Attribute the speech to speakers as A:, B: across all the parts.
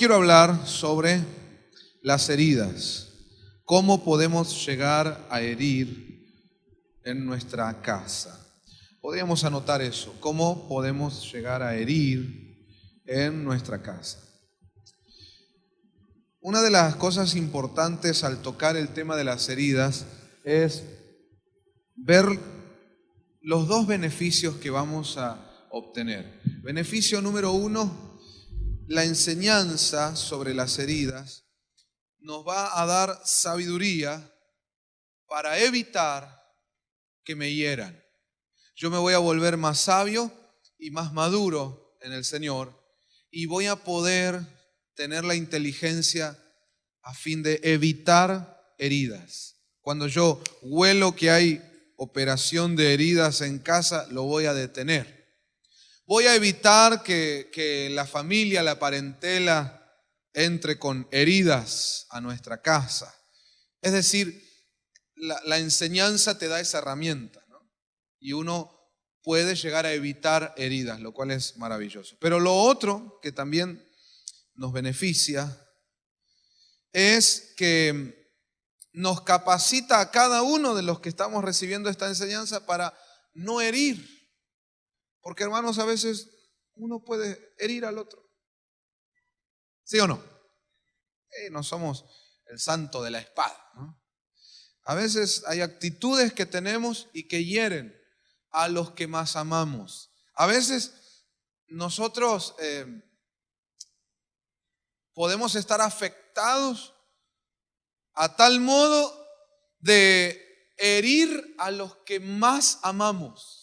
A: quiero hablar sobre las heridas. ¿Cómo podemos llegar a herir en nuestra casa? Podríamos anotar eso. ¿Cómo podemos llegar a herir en nuestra casa? Una de las cosas importantes al tocar el tema de las heridas es ver los dos beneficios que vamos a obtener. Beneficio número 1, la enseñanza sobre las heridas nos va a dar sabiduría para evitar que me hieran. Yo me voy a volver más sabio y más maduro en el Señor y voy a poder tener la inteligencia a fin de evitar heridas. Cuando yo huelo que hay operación de heridas en casa, lo voy a detener. Voy a evitar que la familia, la parentela, entre con heridas a nuestra casa. Es decir, la enseñanza te da esa herramienta, ¿no? Y uno puede llegar a evitar heridas, lo cual es maravilloso. Pero lo otro que también nos beneficia es que nos capacita a cada uno de los que estamos recibiendo esta enseñanza para no herir. Porque, hermanos, a veces uno puede herir al otro. ¿Sí o no? No somos el santo de la espada, ¿no? A veces hay actitudes que tenemos y que hieren a los que más amamos. A veces nosotros podemos estar afectados a tal modo de herir a los que más amamos.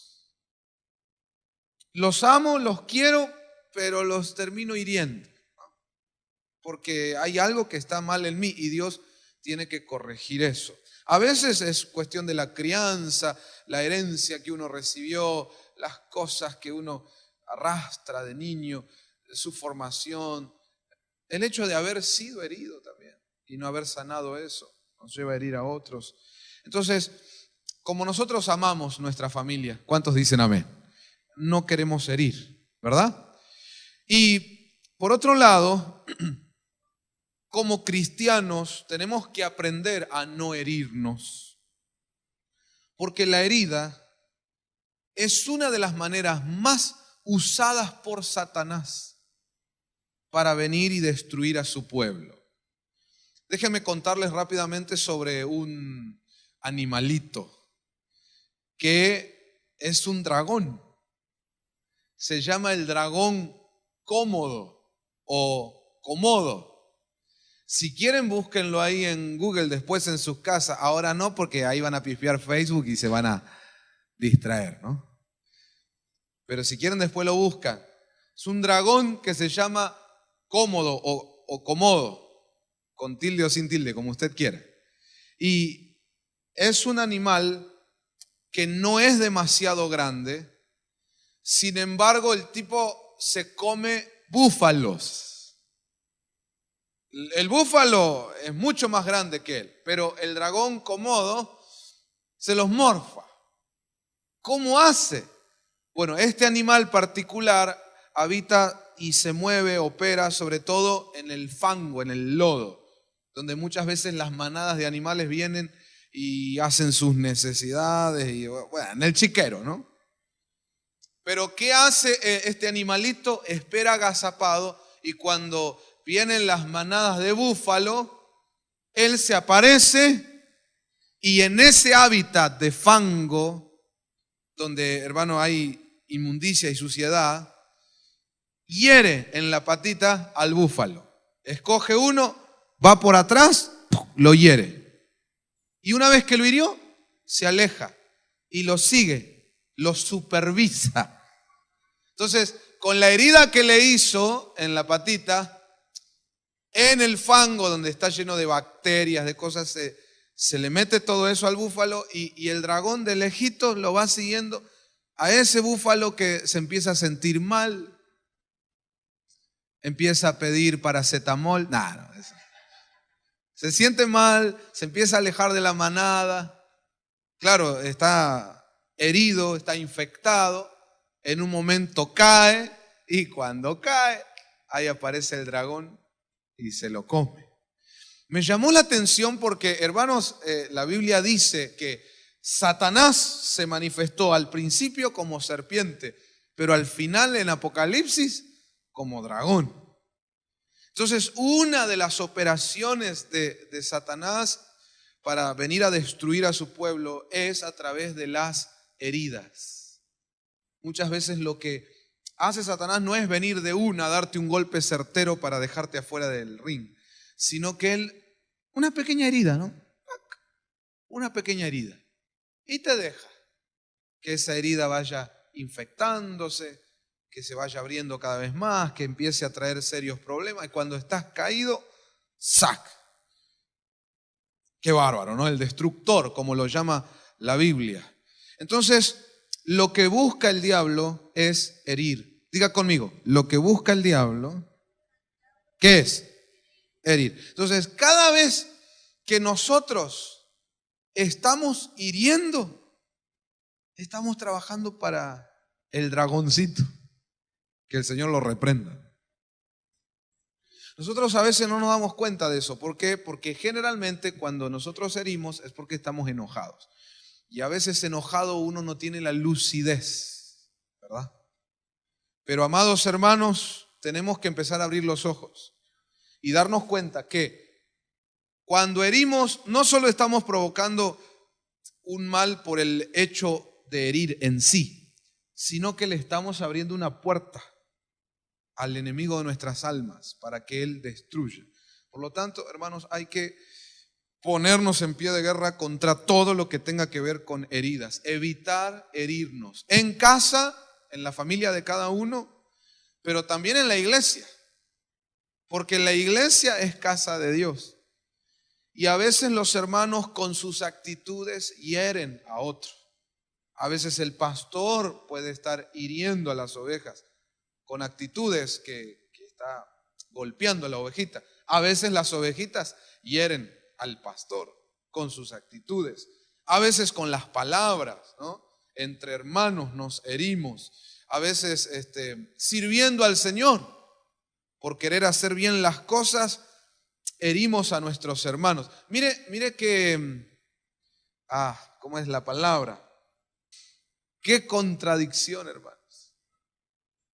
A: Los amo, los quiero, pero los termino hiriendo, ¿no? Porque hay algo que está mal en mí y Dios tiene que corregir eso. A veces es cuestión de la crianza, la herencia que uno recibió, las cosas que uno arrastra de niño, su formación, el hecho de haber sido herido también y no haber sanado eso nos lleva a herir a otros. Entonces, como nosotros amamos nuestra familia, ¿cuántos dicen amén? No queremos herir, ¿verdad? Y por otro lado, como cristianos tenemos que aprender a no herirnos, porque la herida es una de las maneras más usadas por Satanás para venir y destruir a su pueblo. Déjenme contarles rápidamente sobre un animalito que es un dragón. Se llama el dragón cómodo o comodo. Si quieren, búsquenlo ahí en Google después en sus casas. Ahora no, porque ahí van a pispear Facebook y se van a distraer, ¿no? Pero si quieren, después lo buscan. Es un dragón que se llama cómodo o comodo, con tilde o sin tilde, como usted quiera. Y es un animal que no es demasiado grande. Sin embargo, el tipo se come búfalos. El búfalo es mucho más grande que él, pero el dragón comodo se los morfa. ¿Cómo hace? Bueno, este animal particular habita y se mueve, opera sobre todo en el fango, en el lodo, donde muchas veces las manadas de animales vienen y hacen sus necesidades, y, bueno, en el chiquero, ¿no? Pero ¿qué hace este animalito? Espera agazapado y cuando vienen las manadas de búfalo, él se aparece y en ese hábitat de fango, donde, hermano, hay inmundicia y suciedad, hiere en la patita al búfalo. Escoge uno, va por atrás, lo hiere. Y una vez que lo hirió, se aleja y lo sigue. Lo supervisa. Entonces, con la herida que le hizo en la patita, en el fango donde está lleno de bacterias, de cosas, se le mete todo eso al búfalo y el dragón de lejitos lo va siguiendo a ese búfalo que se empieza a sentir mal, empieza a pedir paracetamol, nada, no, se siente mal, se empieza a alejar de la manada, claro, está herido, está infectado, en un momento cae y cuando cae, ahí aparece el dragón y se lo come. Me llamó la atención porque, hermanos, la Biblia dice que Satanás se manifestó al principio como serpiente, pero al final en Apocalipsis como dragón. Entonces, una de las operaciones de Satanás para venir a destruir a su pueblo es a través de las heridas. Muchas veces lo que hace Satanás no es venir de una a darte un golpe certero para dejarte afuera del ring, sino que él, una pequeña herida, ¿no? Una pequeña herida. Y te deja que esa herida vaya infectándose, que se vaya abriendo cada vez más, que empiece a traer serios problemas. Y cuando estás caído, ¡sac! Qué bárbaro, ¿no? El destructor, como lo llama la Biblia. Entonces, lo que busca el diablo es herir. Diga conmigo, lo que busca el diablo, ¿qué es? Herir. Entonces, cada vez que nosotros estamos hiriendo, estamos trabajando para el dragoncito. Que el Señor lo reprenda. Nosotros a veces no nos damos cuenta de eso. ¿Por qué? Porque generalmente cuando nosotros herimos es porque estamos enojados. Y a veces enojado uno no tiene la lucidez, ¿verdad? Pero amados hermanos, tenemos que empezar a abrir los ojos y darnos cuenta que cuando herimos no solo estamos provocando un mal por el hecho de herir en sí, sino que le estamos abriendo una puerta al enemigo de nuestras almas para que él destruya. Por lo tanto, hermanos, hay que ponernos en pie de guerra contra todo lo que tenga que ver con heridas, evitar herirnos en casa, en la familia de cada uno, pero también en la iglesia, porque la iglesia es casa de Dios y a veces los hermanos con sus actitudes hieren a otros. A veces el pastor puede estar hiriendo a las ovejas con actitudes que está golpeando a la ovejita. A veces las ovejitas hieren al pastor con sus actitudes. A veces con las palabras, ¿no? Entre hermanos nos herimos. A veces sirviendo al Señor por querer hacer bien las cosas, herimos a nuestros hermanos. Mire que, ¿cómo es la palabra? Qué contradicción, hermano.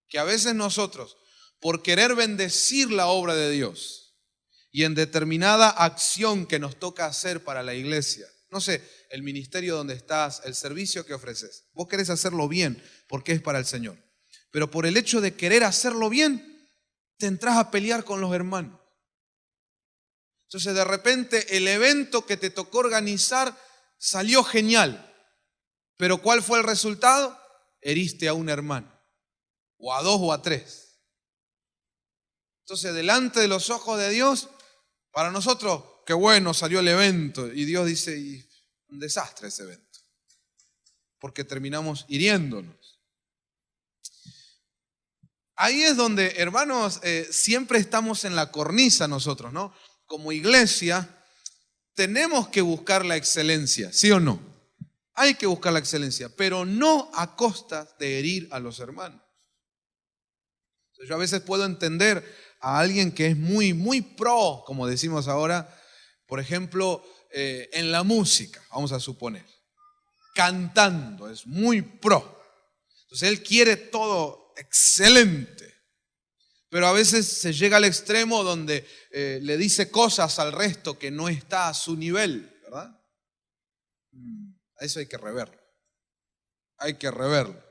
A: Que a veces nosotros, por querer bendecir la obra de Dios y en determinada acción que nos toca hacer para la iglesia, no sé, el ministerio donde estás, el servicio que ofreces, vos querés hacerlo bien porque es para el Señor, pero por el hecho de querer hacerlo bien, te entras a pelear con los hermanos. Entonces de repente el evento que te tocó organizar salió genial, pero ¿cuál fue el resultado? Heriste a un hermano. O a 2 o a 3. Entonces, delante de los ojos de Dios, para nosotros, qué bueno salió el evento. Y Dios dice, y un desastre ese evento. Porque terminamos hiriéndonos. Ahí es donde, hermanos, siempre estamos en la cornisa nosotros, ¿no? Como iglesia, tenemos que buscar la excelencia, ¿sí o no? Hay que buscar la excelencia, pero no a costa de herir a los hermanos. Yo a veces puedo entender a alguien que es muy pro, como decimos ahora, por ejemplo, en la música, vamos a suponer, cantando, es muy pro. Entonces él quiere todo excelente, pero a veces se llega al extremo donde le dice cosas al resto que no está a su nivel, ¿verdad? Eso hay que reverlo, hay que reverlo.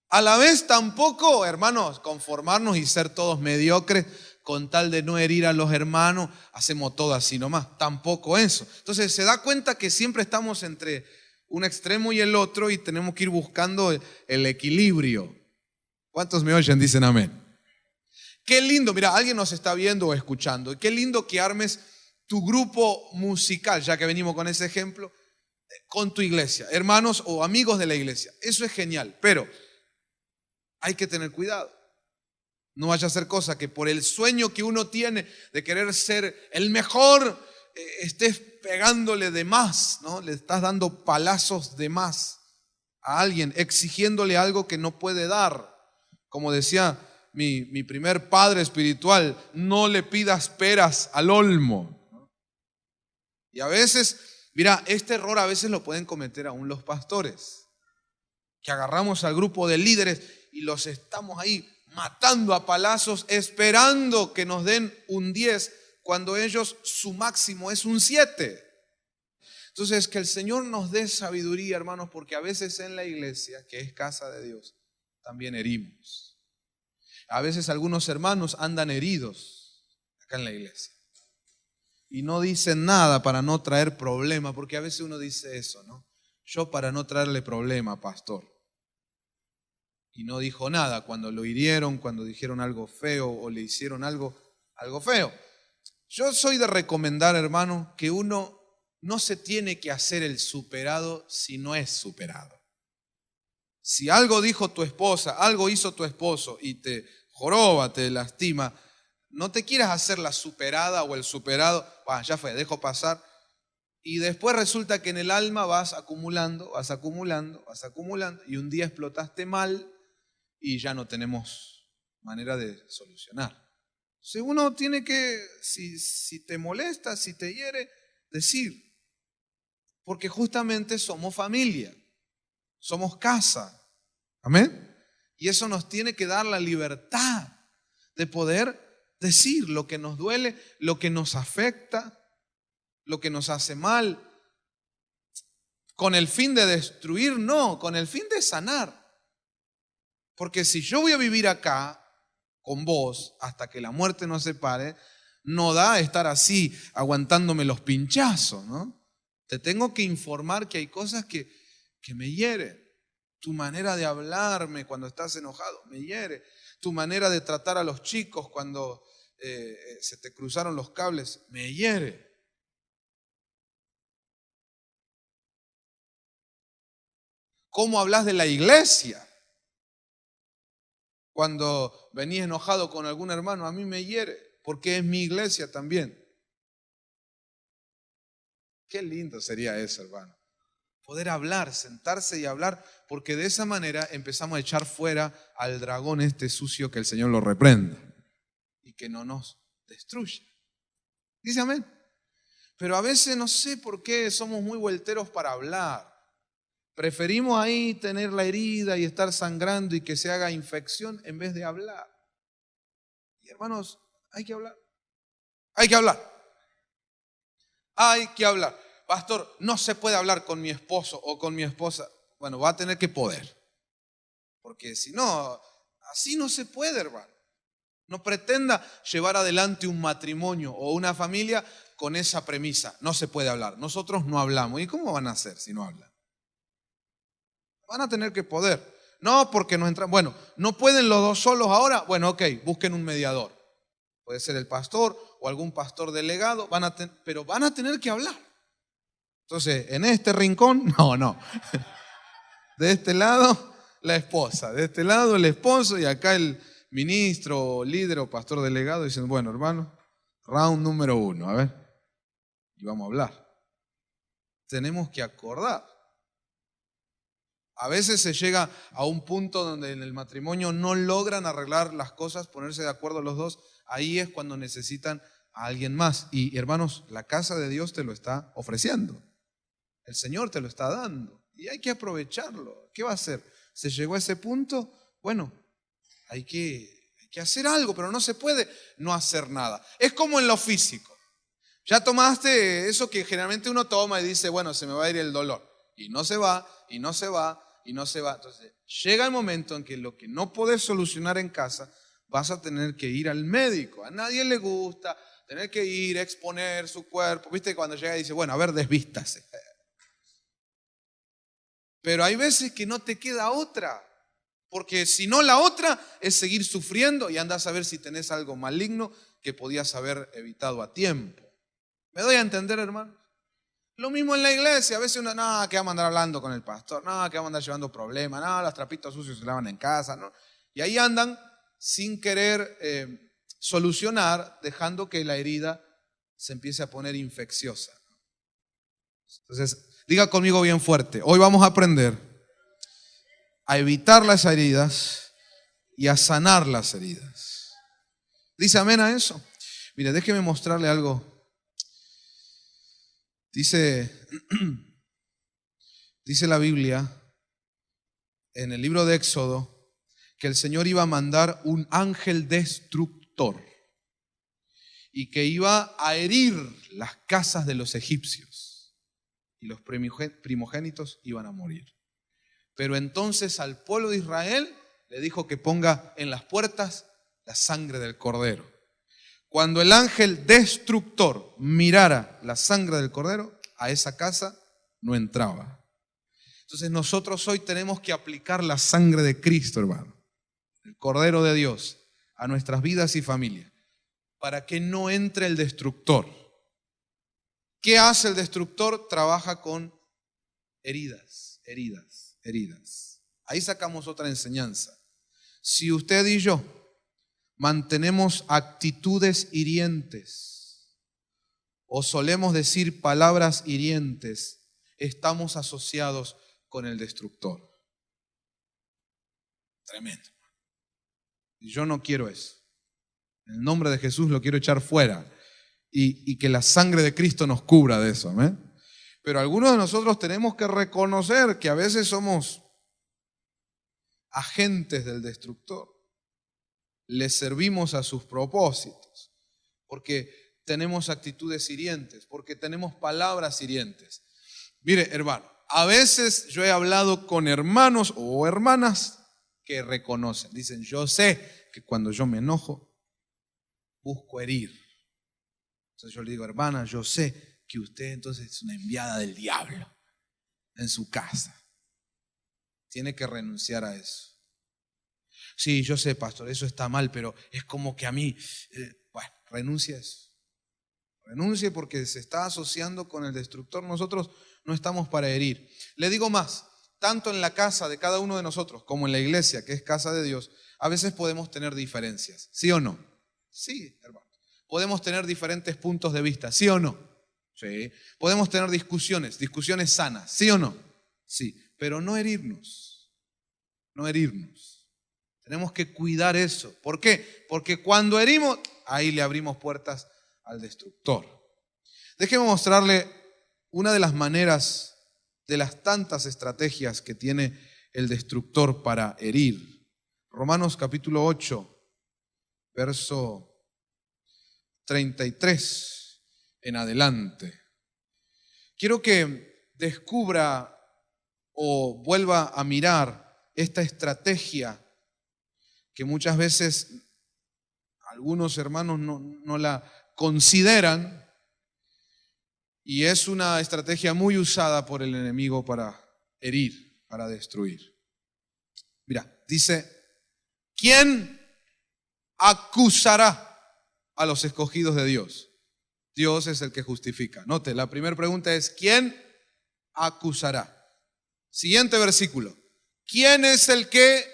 A: A la vez tampoco, hermanos, conformarnos y ser todos mediocres con tal de no herir a los hermanos, hacemos todo así nomás, tampoco eso. Entonces se da cuenta que siempre estamos entre un extremo y el otro y tenemos que ir buscando el equilibrio. ¿Cuántos me oyen? Dicen amén. Qué lindo, mira, alguien nos está viendo o escuchando, y qué lindo que armes tu grupo musical, ya que venimos con ese ejemplo, con tu iglesia, hermanos o amigos de la iglesia. Eso es genial, pero hay que tener cuidado. No vaya a ser cosa que por el sueño que uno tiene de querer ser el mejor, estés pegándole de más, ¿no? Le estás dando palazos de más a alguien, exigiéndole algo que no puede dar. Como decía mi primer padre espiritual: no le pidas peras al olmo. Y a veces, mira, este error a veces lo pueden cometer aún los pastores, que agarramos al grupo de líderes y los estamos ahí matando a palazos, esperando que nos den un 10, cuando ellos su máximo es un 7. Entonces, que el Señor nos dé sabiduría, hermanos, porque a veces en la iglesia, que es casa de Dios, también herimos. A veces algunos hermanos andan heridos acá en la iglesia y no dicen nada para no traer problema, porque a veces uno dice eso, ¿no? Yo para no traerle problema, pastor. Y no dijo nada cuando lo hirieron, cuando dijeron algo feo o le hicieron algo feo. Yo soy de recomendar, hermano, que uno no se tiene que hacer el superado si no es superado. Si algo dijo tu esposa, algo hizo tu esposo y te joroba, te lastima, no te quieras hacer la superada o el superado. Ya fue, dejo pasar. Y después resulta que en el alma vas acumulando, y un día explotaste mal y ya no tenemos manera de solucionar. Si uno tiene que, si te molesta, si te hiere, decir. Porque justamente somos familia, somos casa. Amén. Y eso nos tiene que dar la libertad de poder decir lo que nos duele, lo que nos afecta, lo que nos hace mal. Con el fin de destruir, no, con el fin de sanar. Porque si yo voy a vivir acá con vos hasta que la muerte nos separe, no da estar así aguantándome los pinchazos, ¿no? Te tengo que informar que hay cosas que me hieren. Tu manera de hablarme cuando estás enojado me hiere. Tu manera de tratar a los chicos cuando se te cruzaron los cables me hiere. ¿Cómo hablas de la iglesia? Cuando venís enojado con algún hermano, a mí me hiere, porque es mi iglesia también. Qué lindo sería eso, hermano. Poder hablar, sentarse y hablar, porque de esa manera empezamos a echar fuera al dragón este sucio, que el Señor lo reprenda y que no nos destruya. Dice amén. Pero a veces no sé por qué somos muy vuelteros para hablar. Preferimos ahí tener la herida y estar sangrando y que se haga infección en vez de hablar. Y hermanos, hay que hablar. Hay que hablar. Hay que hablar. Pastor, no se puede hablar con mi esposo o con mi esposa. Bueno, va a tener que poder. Porque si no, así no se puede, hermano. No pretenda llevar adelante un matrimonio o una familia con esa premisa. No se puede hablar. Nosotros no hablamos. ¿Y cómo van a hacer si no hablan? Van a tener que poder. No, porque no entran. Bueno, ¿no pueden los dos solos ahora? Bueno, ok, busquen un mediador. Puede ser el pastor o algún pastor delegado, pero van a tener que hablar. Entonces, en este rincón, no. De este lado, la esposa. De este lado, el esposo. Y acá el ministro, líder o pastor delegado dicen, bueno, hermano, round número 1, a ver. Y vamos a hablar. Tenemos que acordar. A veces se llega a un punto donde en el matrimonio no logran arreglar las cosas, ponerse de acuerdo los dos. Ahí es cuando necesitan a alguien más. Y hermanos, la casa de Dios te lo está ofreciendo. El Señor te lo está dando. Y hay que aprovecharlo. ¿Qué va a hacer? ¿Se llegó a ese punto? Bueno, hay que hacer algo, pero no se puede no hacer nada. Es como en lo físico. Ya tomaste eso que generalmente uno toma y dice, bueno, se me va a ir el dolor. Y no se va, y no se va, y no se va. Entonces, llega el momento en que lo que no podés solucionar en casa, vas a tener que ir al médico. A nadie le gusta tener que ir a exponer su cuerpo. ¿Viste? Cuando llega y dice, bueno, a ver, desvístase. Pero hay veces que no te queda otra. Porque si no, la otra es seguir sufriendo y andás a ver si tenés algo maligno que podías haber evitado a tiempo. ¿Me doy a entender, hermano? Lo mismo en la iglesia. A veces uno, no, que vamos a andar hablando con el pastor, no, que vamos a andar llevando problemas, no, los trapitos sucios se lavan en casa, ¿no? Y ahí andan sin querer solucionar, dejando que la herida se empiece a poner infecciosa. Entonces, diga conmigo bien fuerte, hoy vamos a aprender a evitar las heridas y a sanar las heridas. ¿Dice amén a eso? Mire, déjeme mostrarle algo. Dice la Biblia en el libro de Éxodo que el Señor iba a mandar un ángel destructor y que iba a herir las casas de los egipcios y los primogénitos iban a morir. Pero entonces al pueblo de Israel le dijo que ponga en las puertas la sangre del cordero. Cuando el ángel destructor mirara la sangre del cordero, a esa casa no entraba. Entonces nosotros hoy tenemos que aplicar la sangre de Cristo, hermano, el Cordero de Dios, a nuestras vidas y familias, para que no entre el destructor. ¿Qué hace el destructor? Trabaja con heridas. Ahí sacamos otra enseñanza. Si usted y yo mantenemos actitudes hirientes o solemos decir palabras hirientes, estamos asociados con el destructor. Tremendo. Y yo no quiero eso. En el nombre de Jesús lo quiero echar fuera y que la sangre de Cristo nos cubra de eso. ¿eh? Pero algunos de nosotros tenemos que reconocer que a veces somos agentes del destructor. Le servimos a sus propósitos, porque tenemos actitudes hirientes, porque tenemos palabras hirientes. Mire, hermano, a veces yo he hablado con hermanos o hermanas que reconocen, dicen, yo sé que cuando yo me enojo, busco herir. Entonces yo le digo, hermana, yo sé que usted entonces es una enviada del diablo en su casa. Tiene que renunciar a eso. Sí, yo sé, pastor, eso está mal, pero es como que a mí, bueno, renuncie a eso. Renuncie porque se está asociando con el destructor. Nosotros no estamos para herir. Le digo más, tanto en la casa de cada uno de nosotros como en la iglesia, que es casa de Dios, a veces podemos tener diferencias. ¿Sí o no? Sí, hermano. Podemos tener diferentes puntos de vista. ¿Sí o no? Sí. Podemos tener discusiones sanas. ¿Sí o no? Sí. Pero no herirnos. No herirnos. Tenemos que cuidar eso. ¿Por qué? Porque cuando herimos, ahí le abrimos puertas al destructor. Déjeme mostrarle una de las maneras, de las tantas estrategias que tiene el destructor para herir. Romanos capítulo 8, verso 33 en adelante. Quiero que descubra o vuelva a mirar esta estrategia que muchas veces algunos hermanos no la consideran, y es una estrategia muy usada por el enemigo para herir, para destruir. Mira, dice, ¿quién acusará a los escogidos de Dios? Dios es el que justifica. Note, la primera pregunta es, ¿quién acusará? Siguiente versículo. ¿Quién es el que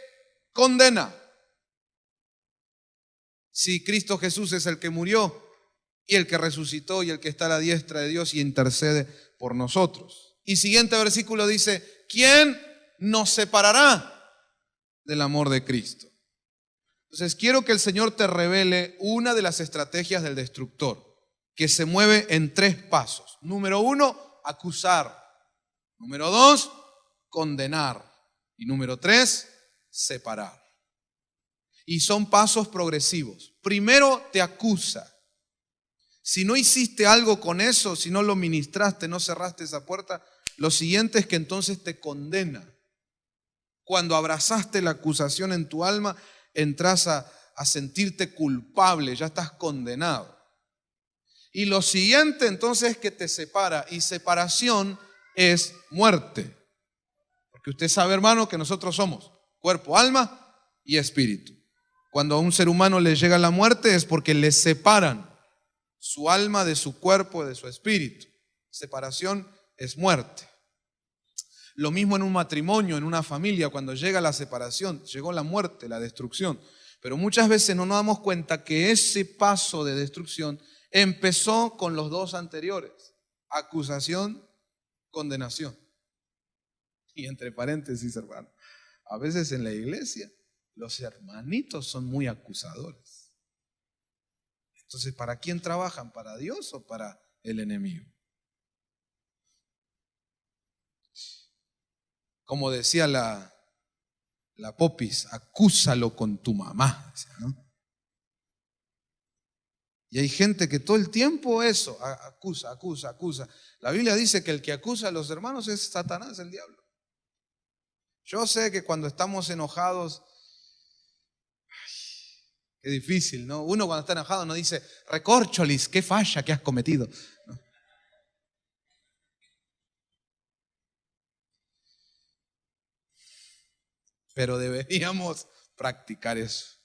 A: condena? Si Cristo Jesús es el que murió y el que resucitó y el que está a la diestra de Dios y intercede por nosotros. Y siguiente versículo dice, ¿quién nos separará del amor de Cristo? Entonces quiero que el Señor te revele una de las estrategias del destructor, que se mueve en 3 pasos. Número 1, acusar. Número 2, condenar. Y número 3, separar. Y son pasos progresivos. Primero te acusa. Si no hiciste algo con eso, si no lo ministraste, no cerraste esa puerta, lo siguiente es que entonces te condena. Cuando abrazaste la acusación en tu alma, entras a sentirte culpable, ya estás condenado. Y lo siguiente entonces es que te separa, y separación es muerte. Porque usted sabe, hermano, que nosotros somos cuerpo, alma y espíritu. Cuando a un ser humano le llega la muerte es porque le separan su alma de su cuerpo, de su espíritu. Separación es muerte. Lo mismo en un matrimonio, en una familia, cuando llega la separación, llegó la muerte, la destrucción. Pero muchas veces no nos damos cuenta que ese paso de destrucción empezó con los 2 anteriores. Acusación, condenación. Y entre paréntesis, hermano, a veces en la iglesia los hermanitos son muy acusadores. Entonces, ¿para quién trabajan? ¿Para Dios o para el enemigo? Como decía la Popis, acúsalo con tu mamá, decía, ¿no? Y hay gente que todo el tiempo eso, acusa. La Biblia dice que el que acusa a los hermanos es Satanás, el diablo. Yo sé que cuando estamos enojados, qué difícil, ¿no? Uno cuando está enojado no dice, recórcholis, qué falla que has cometido. ¿No? Pero deberíamos practicar eso.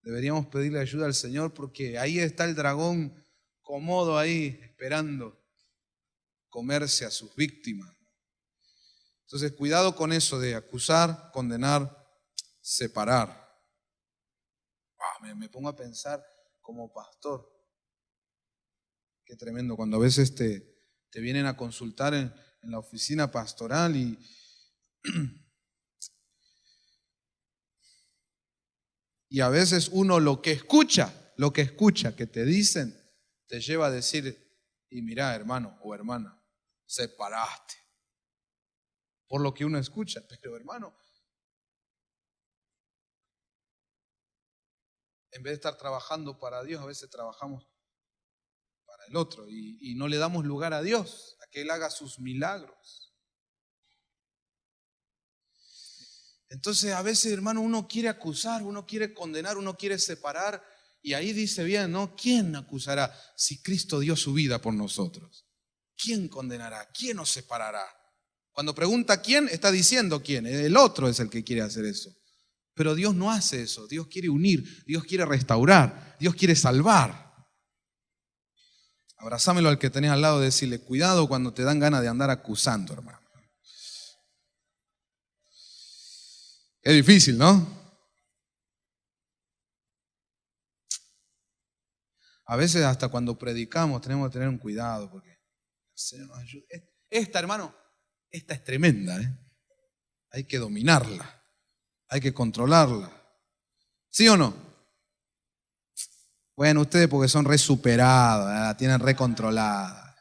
A: Deberíamos pedirle ayuda al Señor porque ahí está el dragón cómodo ahí esperando comerse a sus víctimas. Entonces, cuidado con eso de acusar, condenar, separar. Me pongo a pensar como pastor. Qué tremendo cuando a veces te vienen a consultar en la oficina pastoral y a veces uno lo que escucha que te dicen, te lleva a decir, y mirá, hermano o hermana, separaste. Por lo que uno escucha, pero hermano, en vez de estar trabajando para Dios, a veces trabajamos para el otro y no le damos lugar a Dios, a que Él haga sus milagros. Entonces a veces, hermano, uno quiere acusar, uno quiere condenar, uno quiere separar y ahí dice bien, ¿no? ¿Quién acusará si Cristo dio su vida por nosotros? ¿Quién condenará? ¿Quién nos separará? Cuando pregunta quién, está diciendo quién. El otro es el que quiere hacer eso. Pero Dios no hace eso. Dios quiere unir, Dios quiere restaurar, Dios quiere salvar. Abrazámelo al que tenés al lado y decirle, cuidado cuando te dan ganas de andar acusando, hermano. Es difícil, ¿no? A veces hasta cuando predicamos tenemos que tener un cuidado porque el Señor nos ayuda. Esta, hermano, esta es tremenda, ¿eh? Hay que dominarla, hay que controlarla. ¿Sí o no? Bueno, ustedes porque son re superados, la tienen re controlada.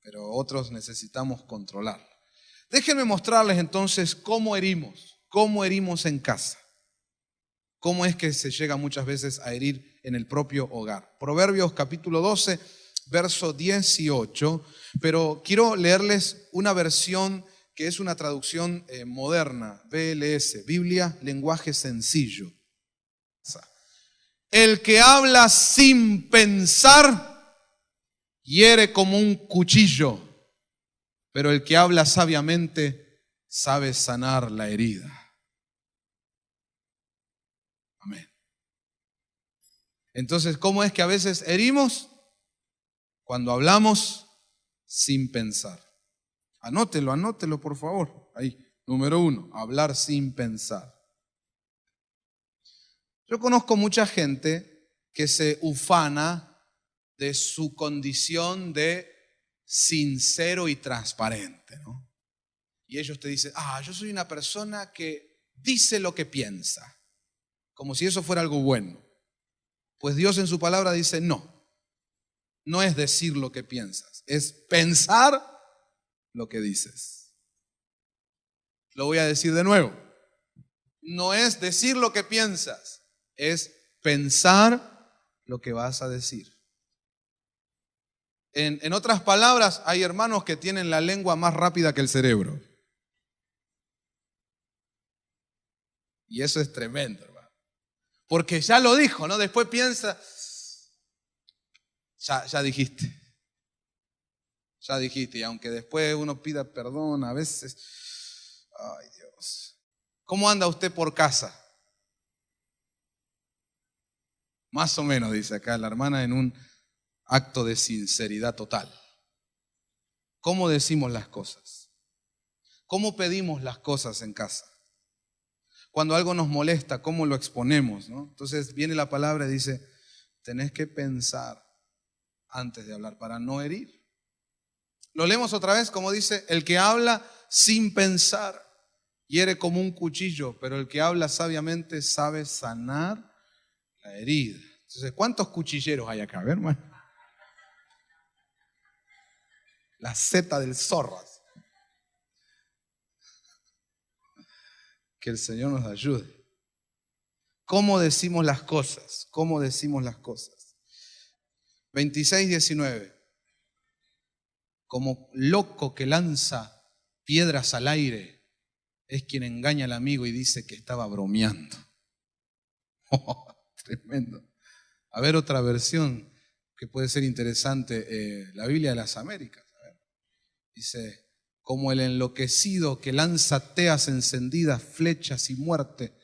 A: Pero otros necesitamos controlarla. Déjenme mostrarles entonces cómo herimos en casa. Cómo es que se llega muchas veces a herir en el propio hogar. Proverbios capítulo 12, verso 18, pero quiero leerles una versión que es una traducción moderna, BLS, Biblia, lenguaje sencillo. El que habla sin pensar hiere como un cuchillo, pero el que habla sabiamente sabe sanar la herida. Amén. Entonces, ¿cómo es que a veces herimos? Cuando hablamos sin pensar. Anótelo por favor. Ahí, número 1, hablar sin pensar. Yo conozco mucha gente que se ufana de su condición de sincero y transparente, ¿no? Y ellos te dicen, yo soy una persona que dice lo que piensa, como si eso fuera algo bueno. Pues Dios en su palabra dice, no es decir lo que piensas, es pensar lo que dices. Lo voy a decir de nuevo. No es decir lo que piensas, es pensar lo que vas a decir. En otras palabras, hay hermanos que tienen la lengua más rápida que el cerebro. Y eso es tremendo, hermano. Porque ya lo dijo, ¿no? Después piensa, ya dijiste. Ya dijiste, y aunque después uno pida perdón, a veces, ay Dios. ¿Cómo anda usted por casa? Más o menos, dice acá la hermana, en un acto de sinceridad total. ¿Cómo decimos las cosas? ¿Cómo pedimos las cosas en casa? Cuando algo nos molesta, ¿cómo lo exponemos, ¿no? Entonces viene la palabra y dice, tenés que pensar antes de hablar para no herir. Lo leemos otra vez, como dice, el que habla sin pensar hiere como un cuchillo, pero el que habla sabiamente sabe sanar la herida. Entonces, ¿cuántos cuchilleros hay acá? A ver, hermano. La seta del zorro. Que el Señor nos ayude. ¿Cómo decimos las cosas? ¿Cómo decimos las cosas? 26:19. Como loco que lanza piedras al aire, es quien engaña al amigo y dice que estaba bromeando. Oh, tremendo. A ver, otra versión que puede ser interesante, la Biblia de las Américas. A ver. Dice, como el enloquecido que lanza teas encendidas, flechas y muerte,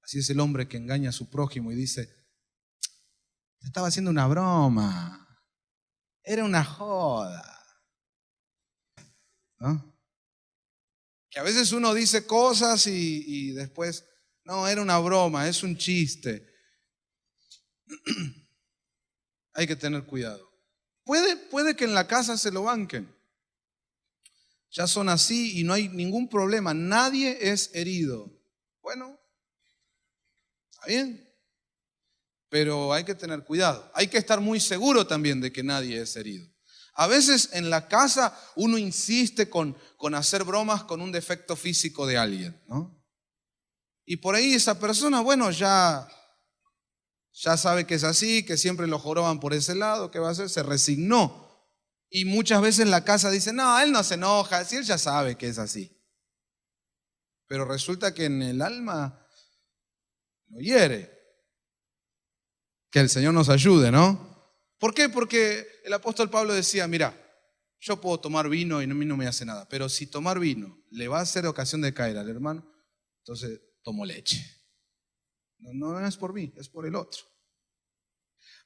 A: así es el hombre que engaña a su prójimo y dice, te estaba haciendo una broma, era una joda. ¿No? Que a veces uno dice cosas y después, no, era una broma, es un chiste. Hay que tener cuidado. Puede que en la casa se lo banquen. Ya son así y no hay ningún problema. Nadie es herido. Bueno, está bien. Pero hay que tener cuidado. Hay que estar muy seguro también de que nadie es herido. A veces en la casa uno insiste con hacer bromas con un defecto físico de alguien, ¿no? Y por ahí esa persona, bueno, ya sabe que es así, que siempre lo joroban por ese lado, ¿qué va a hacer? Se resignó. Y muchas veces la casa dice, no, él no se enoja, si él ya sabe que es así. Pero resulta que en el alma lo hiere. Que el Señor nos ayude, ¿no? ¿Por qué? Porque el apóstol Pablo decía, mira, yo puedo tomar vino y a mí no me hace nada, pero si tomar vino le va a hacer ocasión de caer al hermano, entonces tomo leche. No es por mí, es por el otro.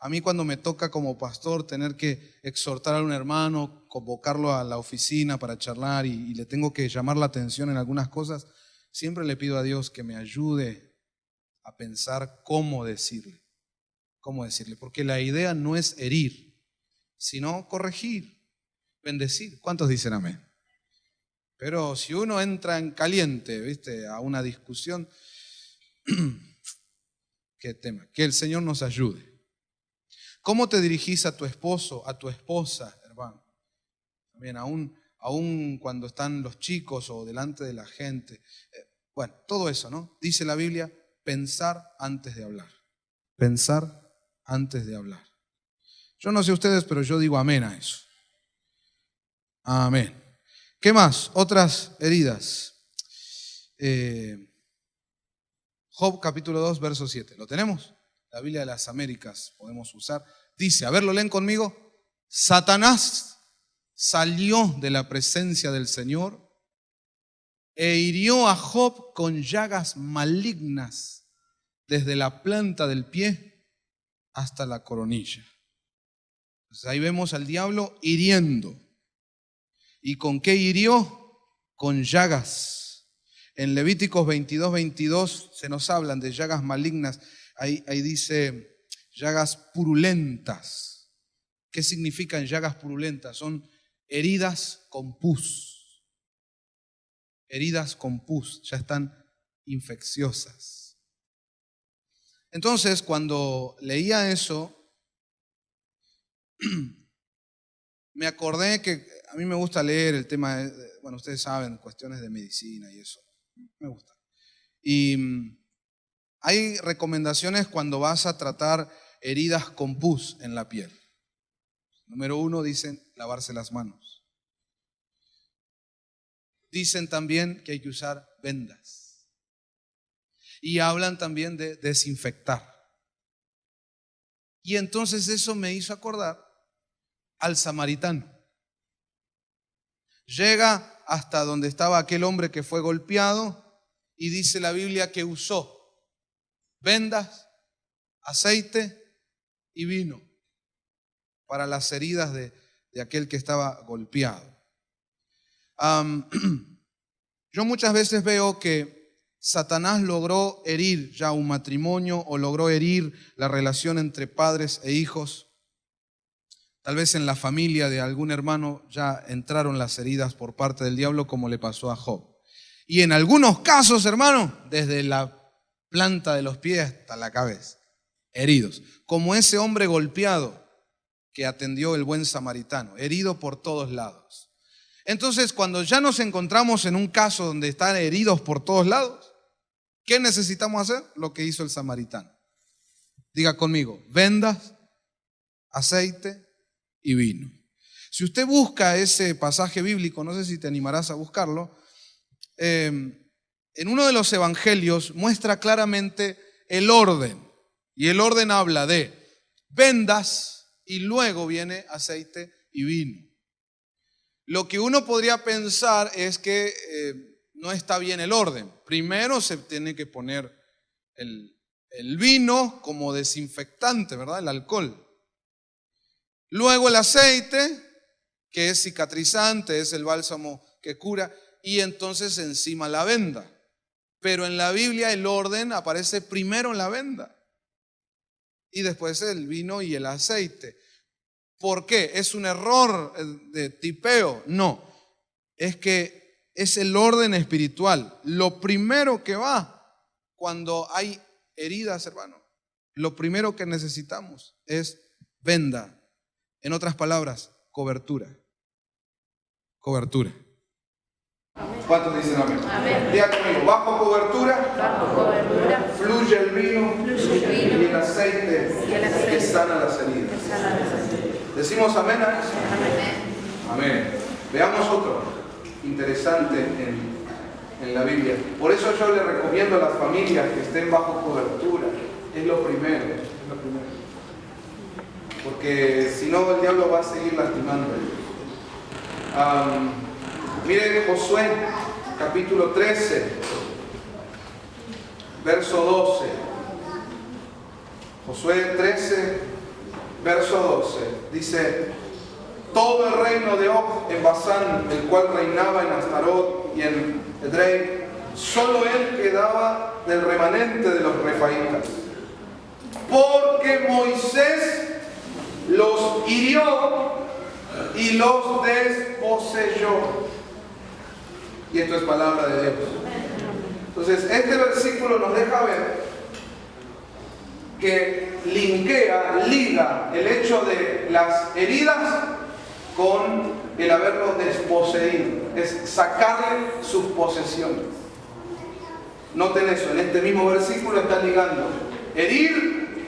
A: A mí cuando me toca como pastor tener que exhortar a un hermano, convocarlo a la oficina para charlar y le tengo que llamar la atención en algunas cosas, siempre le pido a Dios que me ayude a pensar cómo decirle. ¿Cómo decirle? Porque la idea no es herir, sino corregir, bendecir. ¿Cuántos dicen amén? Pero si uno entra en caliente, ¿viste? A una discusión, qué tema. Que el Señor nos ayude. ¿Cómo te dirigís a tu esposo, a tu esposa, hermano? También aún cuando están los chicos o delante de la gente. Bueno, todo eso, ¿no? Dice la Biblia, pensar antes de hablar. Pensar antes de hablar. Yo no sé ustedes, pero yo digo amén a eso. Amén. ¿Qué más? Otras heridas. Job capítulo 2, verso 7. ¿Lo tenemos? La Biblia de las Américas podemos usar. Dice, a ver, ¿lo leen conmigo? Satanás salió de la presencia del Señor e hirió a Job con llagas malignas desde la planta del pie hasta la coronilla. Entonces ahí vemos al diablo hiriendo. ¿Y con qué hirió? Con llagas. En Levíticos 22:22 se nos hablan de llagas malignas. Ahí dice llagas purulentas. ¿Qué significan llagas purulentas? Son heridas con pus. Heridas con pus, ya están infecciosas. Entonces, cuando leía eso, me acordé que a mí me gusta leer el tema, bueno, ustedes saben, cuestiones de medicina y eso. Me gusta. Y hay recomendaciones cuando vas a tratar heridas con pus en la piel. Número 1, dicen lavarse las manos. Dicen también que hay que usar vendas. Y hablan también de desinfectar. Y entonces eso me hizo acordar al samaritano. Llega hasta donde estaba aquel hombre que fue golpeado y dice la Biblia que usó vendas, aceite y vino para las heridas de aquel que estaba golpeado. Yo muchas veces veo que Satanás logró herir ya un matrimonio o logró herir la relación entre padres e hijos. Tal vez en la familia de algún hermano ya entraron las heridas por parte del diablo como le pasó a Job. Y en algunos casos, hermano, desde la planta de los pies hasta la cabeza, heridos. Como ese hombre golpeado que atendió el buen samaritano, herido por todos lados. Entonces, cuando ya nos encontramos en un caso donde están heridos por todos lados, ¿qué necesitamos hacer? Lo que hizo el samaritano. Diga conmigo, vendas, aceite y vino. Si usted busca ese pasaje bíblico, no sé si te animarás a buscarlo, en uno de los evangelios muestra claramente el orden. Y el orden habla de vendas y luego viene aceite y vino. Lo que uno podría pensar es que no está bien el orden. Primero se tiene que poner el vino como desinfectante, ¿verdad? El alcohol. Luego el aceite, que es cicatrizante, es el bálsamo que cura, y entonces encima la venda. Pero en la Biblia el orden aparece primero en la venda y después el vino y el aceite. ¿Por qué? ¿Es un error de tipeo? No, es que es el orden espiritual. Lo primero que va cuando hay heridas, hermano, lo primero que necesitamos es venda. En otras palabras, cobertura. Cobertura. ¿Cuántos dicen amén? Amén. Diga conmigo, bajo cobertura, fluye el vino, y el aceite que sana las heridas. ¿Decimos amén a eso? Amén. Veamos otro interesante en la Biblia. Por eso yo le recomiendo a las familias que estén bajo cobertura. Es lo primero. Porque si no, el diablo va a seguir lastimando. Miren Josué, capítulo 13, verso 12. Josué 13, verso 12. Dice: todo el reino de Og en Basán, el cual reinaba en Astarot y en Edrei, solo él quedaba del remanente de los refaítas. Porque Moisés los hirió y los desposeyó. Y esto es palabra de Dios. Entonces, este versículo nos deja ver que liga el hecho de las heridas con el haberlos desposeído. Es sacarle sus posesiones. Noten eso, en este mismo versículo está ligando herir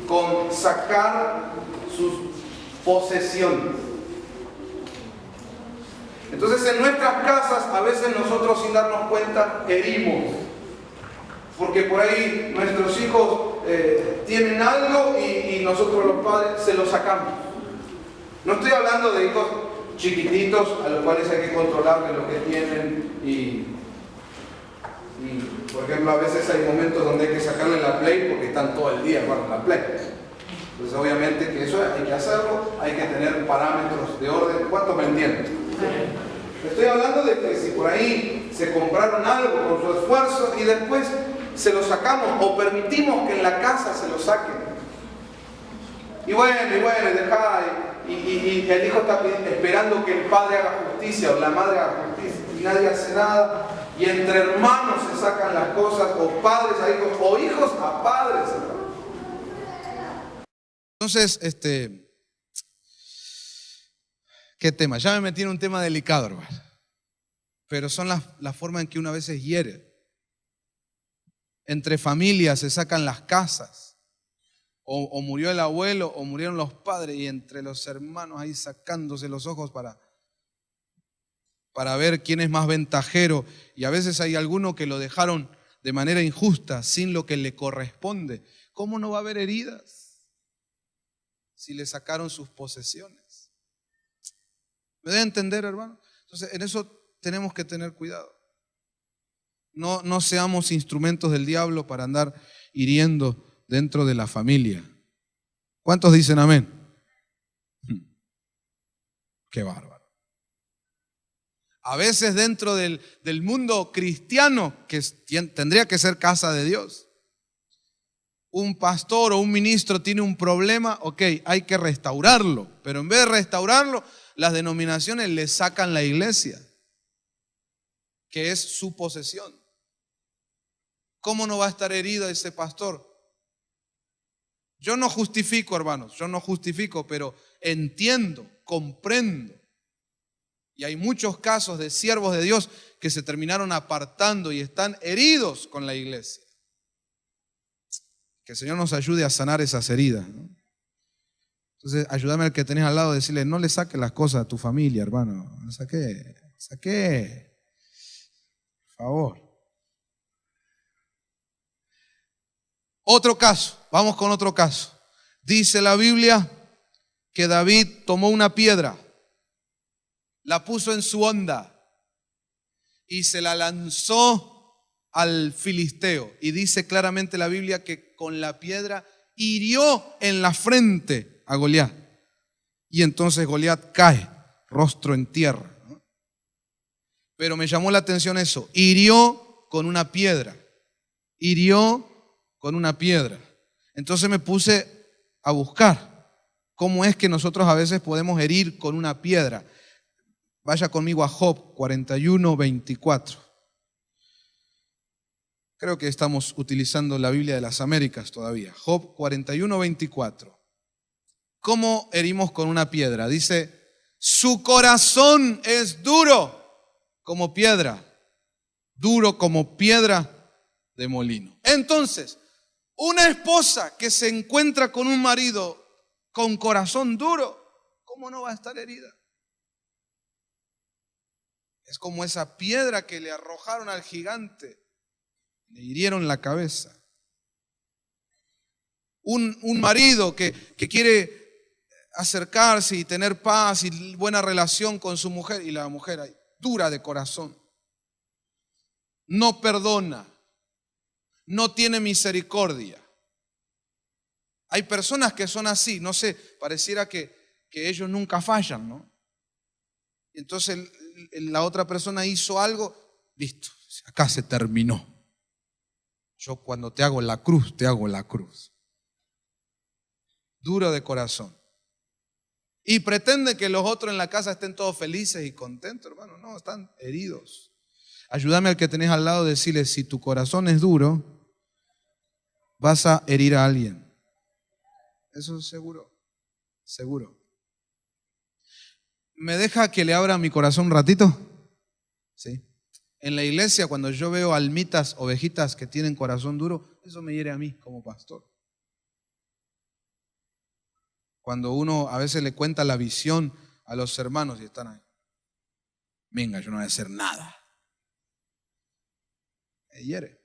A: con sacar sus posesiones. Entonces en nuestras casas a veces nosotros sin darnos cuenta herimos, porque por ahí nuestros hijos tienen algo y nosotros los padres se lo sacamos. No estoy hablando de hijos chiquititos a los cuales hay que controlar lo que tienen y por ejemplo a veces hay momentos donde hay que sacarle la Play porque están todo el día jugando la Play. Entonces obviamente que eso hay que hacerlo, hay que tener parámetros de orden. ¿Cuántos me entienden? Estoy hablando de que si por ahí se compraron algo con su esfuerzo y después se lo sacamos o permitimos que en la casa se lo saquen. Y bueno, dejá, y el hijo está esperando que el padre haga justicia o la madre haga justicia y nadie hace nada. Y entre hermanos se sacan las cosas, o padres a hijos, o hijos a padres. Entonces, ¿qué tema? Ya me metí en un tema delicado, hermano. Pero son la forma en que uno a veces hiere. Entre familias se sacan las casas. O murió el abuelo, o murieron los padres, y entre los hermanos ahí sacándose los ojos para ver quién es más ventajero. Y a veces hay alguno que lo dejaron de manera injusta, sin lo que le corresponde. ¿Cómo no va a haber heridas si le sacaron sus posesiones? ¿Me debe entender, hermano? Entonces, en eso tenemos que tener cuidado. No seamos instrumentos del diablo para andar hiriendo dentro de la familia. ¿Cuántos dicen amén? Qué bárbaro. A veces dentro del mundo cristiano, que tendría que ser casa de Dios, un pastor o un ministro tiene un problema, ok, hay que restaurarlo, pero en vez de restaurarlo, las denominaciones le sacan la iglesia. que es su posesión. ¿Cómo no va a estar herido ese pastor? Yo no justifico, hermanos, yo no justifico, pero entiendo, comprendo. Y hay muchos casos de siervos de Dios que se terminaron apartando y están heridos con la iglesia. Que el Señor nos ayude a sanar esas heridas, ¿no? Entonces, ayúdame al que tenés al lado a decirle, no le saques las cosas a tu familia, hermano. No saqué. Por favor. Otro caso, vamos con otro caso. Dice la Biblia que David tomó una piedra, la puso en su honda y se la lanzó al filisteo. Y dice claramente la Biblia que con la piedra hirió en la frente a Goliat. Y entonces Goliat cae, rostro en tierra, ¿no? Pero me llamó la atención eso, hirió con una piedra, hirió con una piedra. Entonces me puse a buscar cómo es que nosotros a veces podemos herir con una piedra. Vaya conmigo a Job 41:24. Creo que estamos utilizando la Biblia de las Américas todavía. Job 41:24. ¿Cómo herimos con una piedra? Dice, su corazón es duro como piedra, duro como piedra de molino. Entonces, una esposa que se encuentra con un marido con corazón duro, ¿cómo no va a estar herida? Es como esa piedra que le arrojaron al gigante, le hirieron la cabeza. Un marido que quiere acercarse y tener paz y buena relación con su mujer, y la mujer ahí, dura de corazón, no perdona, no tiene misericordia. Hay personas que son así, no sé, pareciera que ellos nunca fallan, ¿no? Entonces la otra persona hizo algo, listo, acá se terminó. Yo cuando te hago la cruz, te hago la cruz. Duro de corazón. Y pretende que los otros en la casa estén todos felices y contentos, hermano. No, están heridos. Ayúdame al que tenés al lado a decirle, si tu corazón es duro, vas a herir a alguien. Eso es seguro, seguro. ¿Me deja que le abra mi corazón un ratito? Sí. En la iglesia, cuando yo veo almitas, ovejitas que tienen corazón duro, eso me hiere a mí como pastor. Cuando uno a veces le cuenta la visión a los hermanos y están ahí. Venga, yo no voy a hacer nada. Hiere.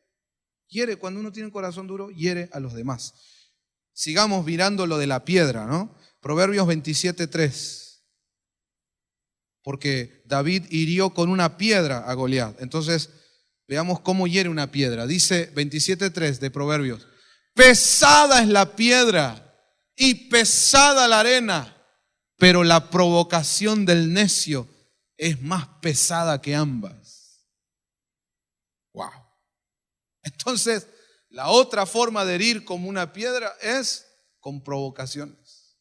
A: Hiere cuando uno tiene un corazón duro, hiere a los demás. Sigamos mirando lo de la piedra, ¿no? Proverbios 27:3. Porque David hirió con una piedra a Goliat. Entonces, veamos cómo hiere una piedra. Dice 27:3 de Proverbios. Pesada es la piedra y pesada la arena, pero la provocación del necio es más pesada que ambas. Wow. Entonces, la otra forma de herir como una piedra es con provocaciones.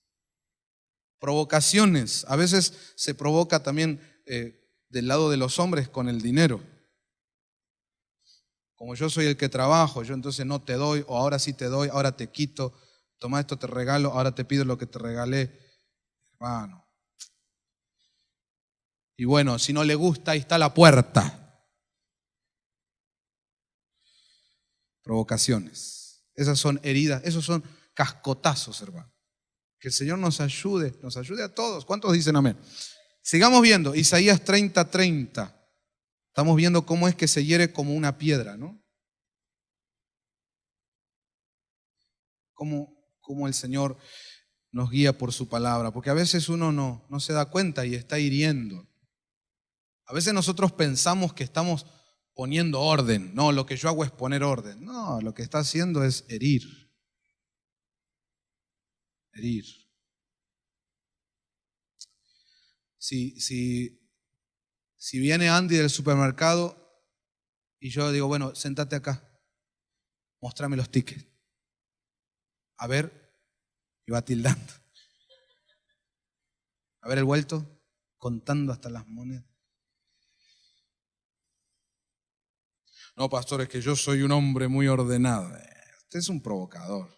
A: Provocaciones. A veces se provoca también del lado de los hombres con el dinero. Como yo soy el que trabajo, yo entonces no te doy, o ahora sí te doy, ahora te quito. Toma esto, te regalo, ahora te pido lo que te regalé. Hermano. Y bueno, si no le gusta, ahí está la puerta. Provocaciones. Esas son heridas, esos son cascotazos, hermano. Que el Señor nos ayude a todos. ¿Cuántos dicen amén? Sigamos viendo, Isaías 30:30. Estamos viendo cómo es que se hiere como una piedra, ¿no? Cómo el Señor nos guía por su palabra, porque a veces uno no se da cuenta y está hiriendo. A veces nosotros pensamos que estamos poniendo orden. No, lo que yo hago es poner orden. No, lo que está haciendo es herir. Herir. Si viene Andy del supermercado y yo digo, bueno, sentate acá, mostrame los tickets. A ver, y va tildando. A ver el vuelto, contando hasta las monedas. No, pastor, es que yo soy un hombre muy ordenado. Usted es un provocador.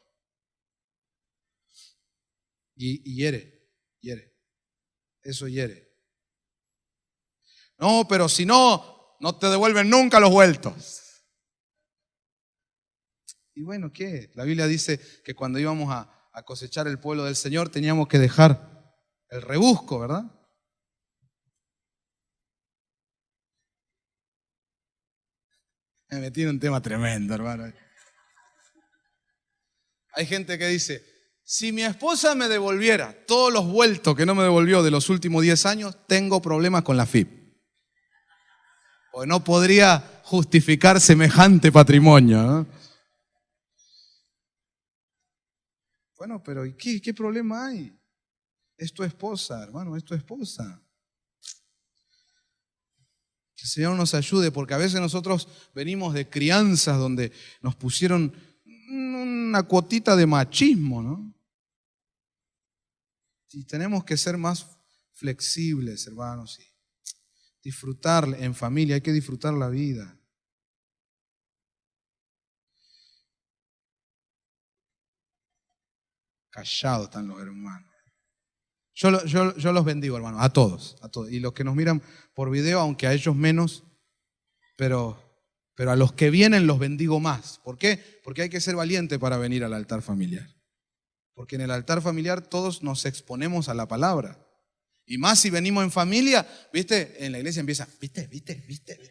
A: Y hiere. Eso hiere. No, pero si no, no te devuelven nunca los vueltos. Y bueno, ¿qué? La Biblia dice que cuando íbamos a cosechar el pueblo del Señor teníamos que dejar el rebusco, ¿verdad? Me metí en un tema tremendo, hermano. Hay gente que dice, si mi esposa me devolviera todos los vueltos que no me devolvió de los últimos 10 años, tengo problemas con la FIP. Porque no podría justificar semejante patrimonio, ¿no? Bueno, pero ¿y qué problema hay? Es tu esposa, hermano, es tu esposa. Que el Señor nos ayude, porque a veces nosotros venimos de crianzas donde nos pusieron una cuotita de machismo, ¿no? Y tenemos que ser más flexibles, hermanos, y disfrutar en familia, hay que disfrutar la vida. Callados están los hermanos. Yo los bendigo, hermanos, a todos. Y los que nos miran por video, aunque a ellos menos, pero a los que vienen los bendigo más. ¿Por qué? Porque hay que ser valiente para venir al altar familiar. Porque en el altar familiar todos nos exponemos a la palabra. Y más si venimos en familia, ¿viste? En la iglesia empieza, ¿viste?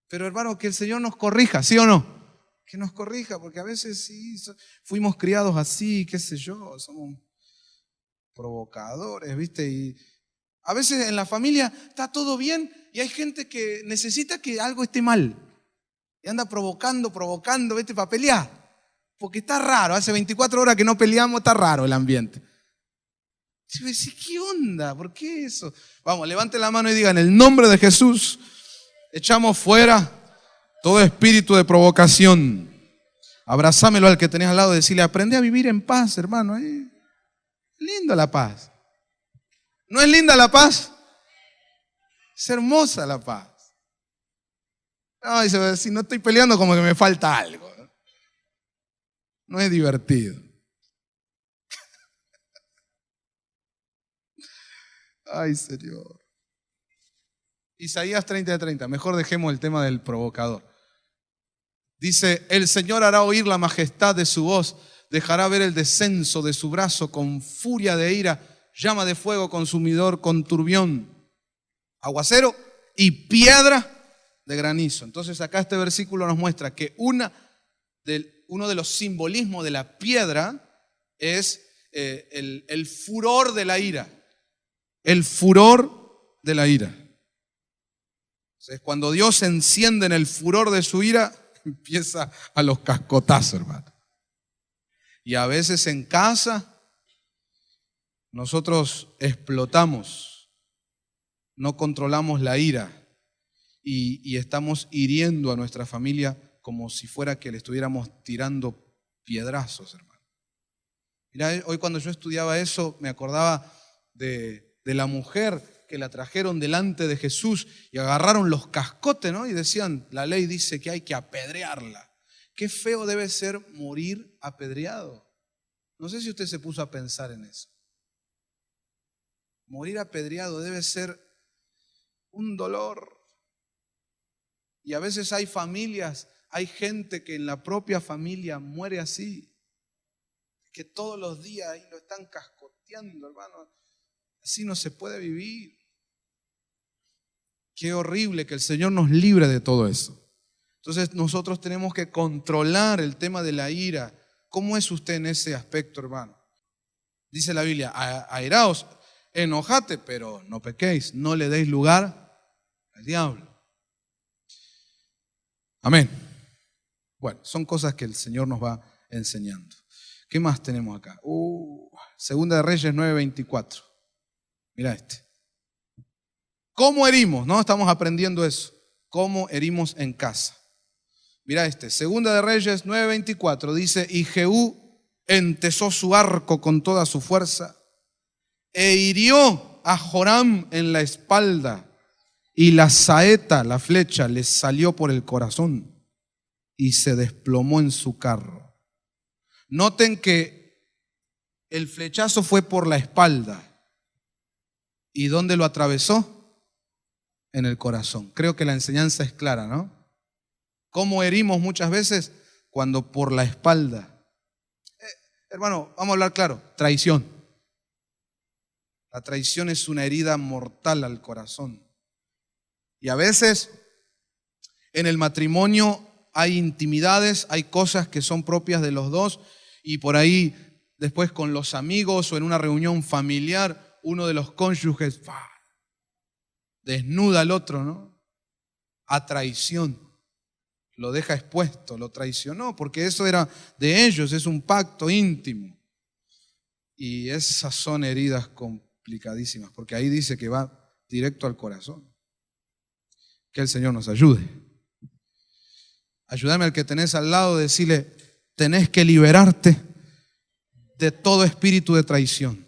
A: Pero hermano, que el Señor nos corrija, ¿sí o no? Que nos corrija, porque a veces sí, fuimos criados así, qué sé yo, somos provocadores, ¿viste? Y a veces en la familia está todo bien y hay gente que necesita que algo esté mal. Y anda provocando, ¿viste? Para pelear. Porque está raro, hace 24 horas que no peleamos, está raro el ambiente. Yo decía, ¿qué onda? ¿Por qué eso? Vamos, levante la mano y diga, en el nombre de Jesús, echamos fuera todo espíritu de provocación. Abrazámelo al que tenés al lado y decirle, aprende a vivir en paz, hermano. Linda la paz. ¿No es linda la paz? Es hermosa la paz. No, dice, si no estoy peleando como que me falta algo. No es divertido. Ay, Señor. Isaías 30:30. Mejor dejemos el tema del provocador. Dice, el Señor hará oír la majestad de su voz, dejará ver el descenso de su brazo con furia de ira, llama de fuego consumidor con turbión, aguacero y piedra de granizo. Entonces acá este versículo nos muestra que uno de los simbolismos de la piedra es el furor de la ira. El furor de la ira. Entonces, cuando Dios se enciende en el furor de su ira, empieza a los cascotazos, hermano. Y a veces en casa nosotros explotamos, no controlamos la ira y estamos hiriendo a nuestra familia como si fuera que le estuviéramos tirando piedrazos, hermano. Mirá, hoy cuando yo estudiaba eso me acordaba de la mujer que la trajeron delante de Jesús y agarraron los cascotes, ¿no? Y decían, la ley dice que hay que apedrearla. Qué feo debe ser morir apedreado. No sé si usted se puso a pensar en eso. Morir apedreado debe ser un dolor. Y a veces hay familias, hay gente que en la propia familia muere así, que todos los días ahí lo están cascoteando, hermano. Así no se puede vivir. Qué horrible, que el Señor nos libre de todo eso. Entonces nosotros tenemos que controlar el tema de la ira. ¿Cómo es usted en ese aspecto, hermano? Dice la Biblia, airaos, enojate, pero no pequéis, no le deis lugar al diablo. Amén. Bueno, son cosas que el Señor nos va enseñando. ¿Qué más tenemos acá? Segunda de Reyes 9:24. Mira este. ¿Cómo herimos? No, estamos aprendiendo eso. ¿Cómo herimos en casa? Mira este. Segunda de Reyes 9:24 dice, y Jehú entesó su arco con toda su fuerza e hirió a Joram en la espalda y la saeta, la flecha, le salió por el corazón y se desplomó en su carro. Noten que el flechazo fue por la espalda. ¿Y dónde lo atravesó? En el corazón. Creo que la enseñanza es clara, ¿no? ¿Cómo herimos muchas veces? Cuando por la espalda. Hermano, vamos a hablar claro. Traición. La traición es una herida mortal al corazón. Y a veces en el matrimonio hay intimidades, hay cosas que son propias de los dos y por ahí después con los amigos o en una reunión familiar, uno de los cónyuges desnuda al otro, ¿no? A traición. Lo deja expuesto, lo traicionó, porque eso era de ellos, es un pacto íntimo. Y esas son heridas complicadísimas, porque ahí dice que va directo al corazón. Que el Señor nos ayude. Ayúdame al que tenés al lado, decirle, tenés que liberarte de todo espíritu de traición.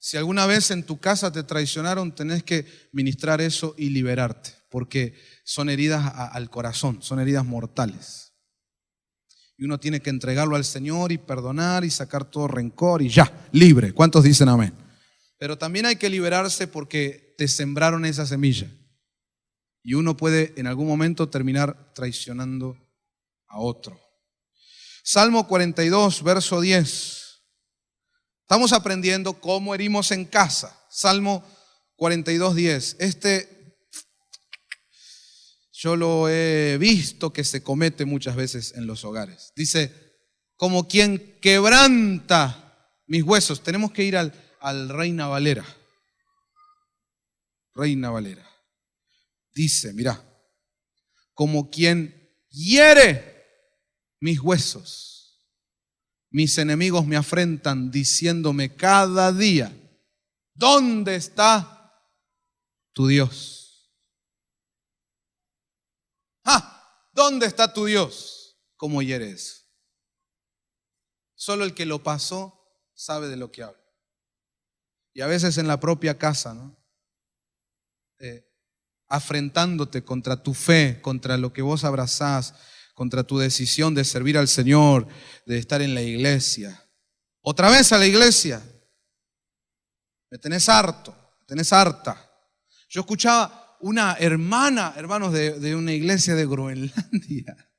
A: Si alguna vez en tu casa te traicionaron, tenés que ministrar eso y liberarte, porque son heridas al corazón, son heridas mortales. Y uno tiene que entregarlo al Señor y perdonar y sacar todo rencor y ya, libre. ¿Cuántos dicen amén? Pero también hay que liberarse porque te sembraron esa semilla. Y uno puede en algún momento terminar traicionando a otro. Salmo 42, verso 10. Estamos aprendiendo cómo herimos en casa. Salmo 42, 10. Yo lo he visto que se comete muchas veces en los hogares. Dice, como quien quebranta mis huesos. Tenemos que ir al Reina Valera. Reina Valera. Dice, mirá, como quien hiere mis huesos. Mis enemigos me afrentan diciéndome cada día, ¿dónde está tu Dios? ¿Dónde está tu Dios? ¿Cómo hiere eso? Solo el que lo pasó sabe de lo que habla. Y a veces en la propia casa, ¿no? Afrentándote contra tu fe, contra lo que vos abrazás, contra tu decisión de servir al Señor, de estar en la iglesia. Otra vez a la iglesia. Me tenés harto, me tenés harta. Yo escuchaba una hermana, hermanos de una iglesia de Groenlandia,